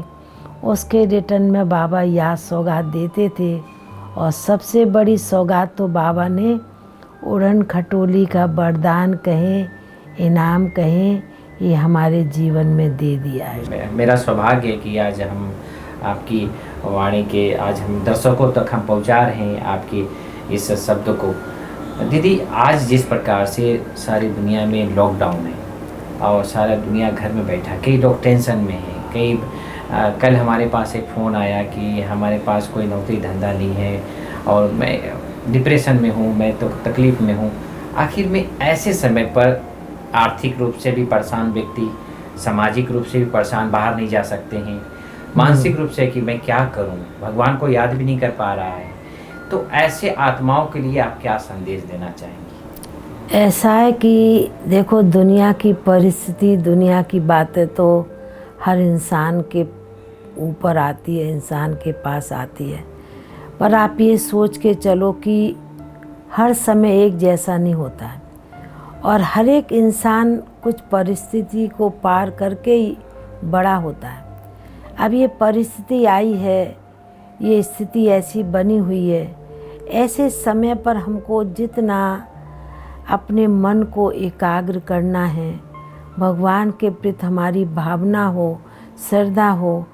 उसके रिटर्न में बाबा याद सौगात देते थे। और सबसे बड़ी सौगात तो बाबा ने उड़न खटोली का वरदान कहें, इनाम कहें, ये हमारे जीवन में दे दिया है। मेरा सौभाग्य है कि आज हम आपकी वाणी के, आज हम दर्शकों तक हम पहुंचा रहे हैं आपकी इस शब्द को। दीदी, आज जिस प्रकार से सारी दुनिया में लॉकडाउन है और सारा दुनिया घर में बैठा, कई लोग टेंशन में हैं, कई कल हमारे पास एक फ़ोन आया कि हमारे पास कोई नौकरी धंधा नहीं है और मैं डिप्रेशन में हूँ, मैं तो तकलीफ़ में हूँ। आखिर में ऐसे समय पर आर्थिक रूप से भी परेशान व्यक्ति, सामाजिक रूप से भी परेशान, बाहर नहीं जा सकते हैं, मानसिक रूप से कि मैं क्या करूं, भगवान को याद भी नहीं कर पा रहा है, तो ऐसे आत्माओं के लिए आप क्या संदेश देना चाहेंगी? ऐसा है कि देखो, दुनिया की परिस्थिति, दुनिया की बातें तो हर इंसान के ऊपर आती है, इंसान के पास आती है, पर आप ये सोच के चलो कि हर समय एक जैसा नहीं होता है और हर एक इंसान कुछ परिस्थिति को पार करके ही बड़ा होता है। अब ये परिस्थिति आई है, ये स्थिति ऐसी बनी हुई है, ऐसे समय पर हमको जितना अपने मन को एकाग्र करना है, भगवान के प्रति हमारी भावना हो, श्रद्धा हो,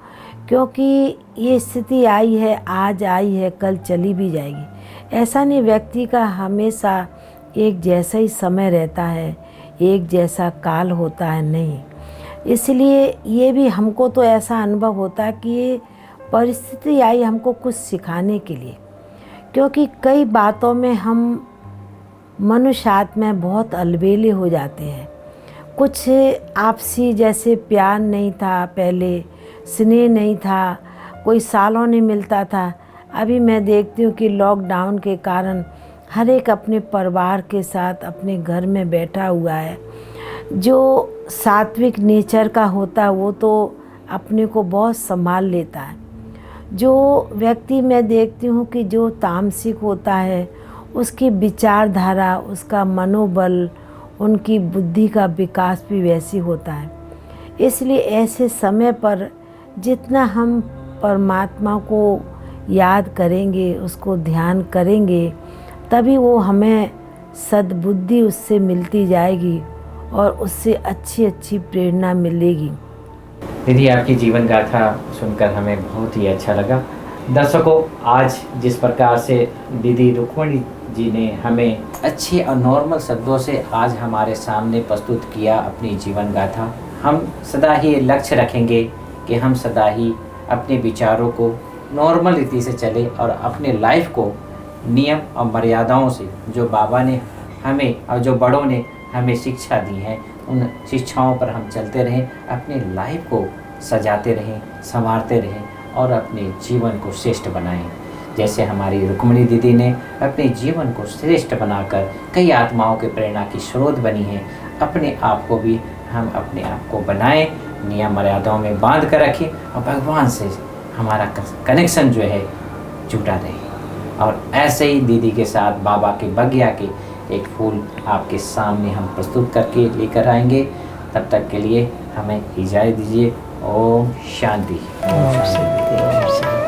क्योंकि ये स्थिति आई है, आज आई है, कल चली भी जाएगी। ऐसा नहीं, व्यक्ति का हमेशा एक जैसा ही समय रहता है, एक जैसा काल होता है, नहीं। इसलिए ये भी हमको तो ऐसा अनुभव होता है कि ये परिस्थिति आई हमको कुछ सिखाने के लिए, क्योंकि कई बातों में हम मनुष्य आत्मा में बहुत अलबेले हो जाते हैं। कुछ आपसी जैसे प्यार नहीं था पहले, स्नेह नहीं था, कोई सालों नहीं मिलता था। अभी मैं देखती हूँ कि लॉकडाउन के कारण हर एक अपने परिवार के साथ अपने घर में बैठा हुआ है। जो सात्विक नेचर का होता है वो तो अपने को बहुत संभाल लेता है। जो व्यक्ति मैं देखती हूँ कि जो तामसिक होता है, उसकी विचारधारा, उसका मनोबल, उनकी बुद्धि का विकास भी वैसी होता है। इसलिए ऐसे समय पर जितना हम परमात्मा को याद करेंगे, उसको ध्यान करेंगे, तभी वो हमें सद्बुद्धि उससे मिलती जाएगी और उससे अच्छी अच्छी प्रेरणा मिलेगी। दीदी, आपकी जीवन गाथा सुनकर हमें बहुत ही अच्छा लगा। दर्शकों, आज जिस प्रकार से दीदी रुक्मणी जी ने हमें अच्छे और नॉर्मल शब्दों से आज हमारे सामने प्रस्तुत किया अपनी जीवन गाथा, हम सदा ही लक्ष्य रखेंगे कि हम सदा ही अपने विचारों को नॉर्मल रीति से चले और अपने लाइफ को नियम और मर्यादाओं से, जो बाबा ने हमें और जो बड़ों ने हमें शिक्षा दी है, उन शिक्षाओं पर हम चलते रहें, अपने लाइफ को सजाते रहें, संवारते रहें और अपने जीवन को श्रेष्ठ बनाएं। जैसे हमारी रुक्मणी दीदी ने अपने जीवन को श्रेष्ठ बनाकर कई आत्माओं के प्रेरणा की स्रोत बनी है। अपने आप को भी हम अपने आप को बनाएं, नियम मर्यादाओं में बांध कर रखें और भगवान से हमारा कनेक्शन जो है जुटा रहे। और ऐसे ही दीदी के साथ बाबा के बगिया के एक फूल आपके सामने हम प्रस्तुत करके लेकर आएंगे। तब तक के लिए हमें इजाज़त दीजिए। ओम शांति। ओम शांति।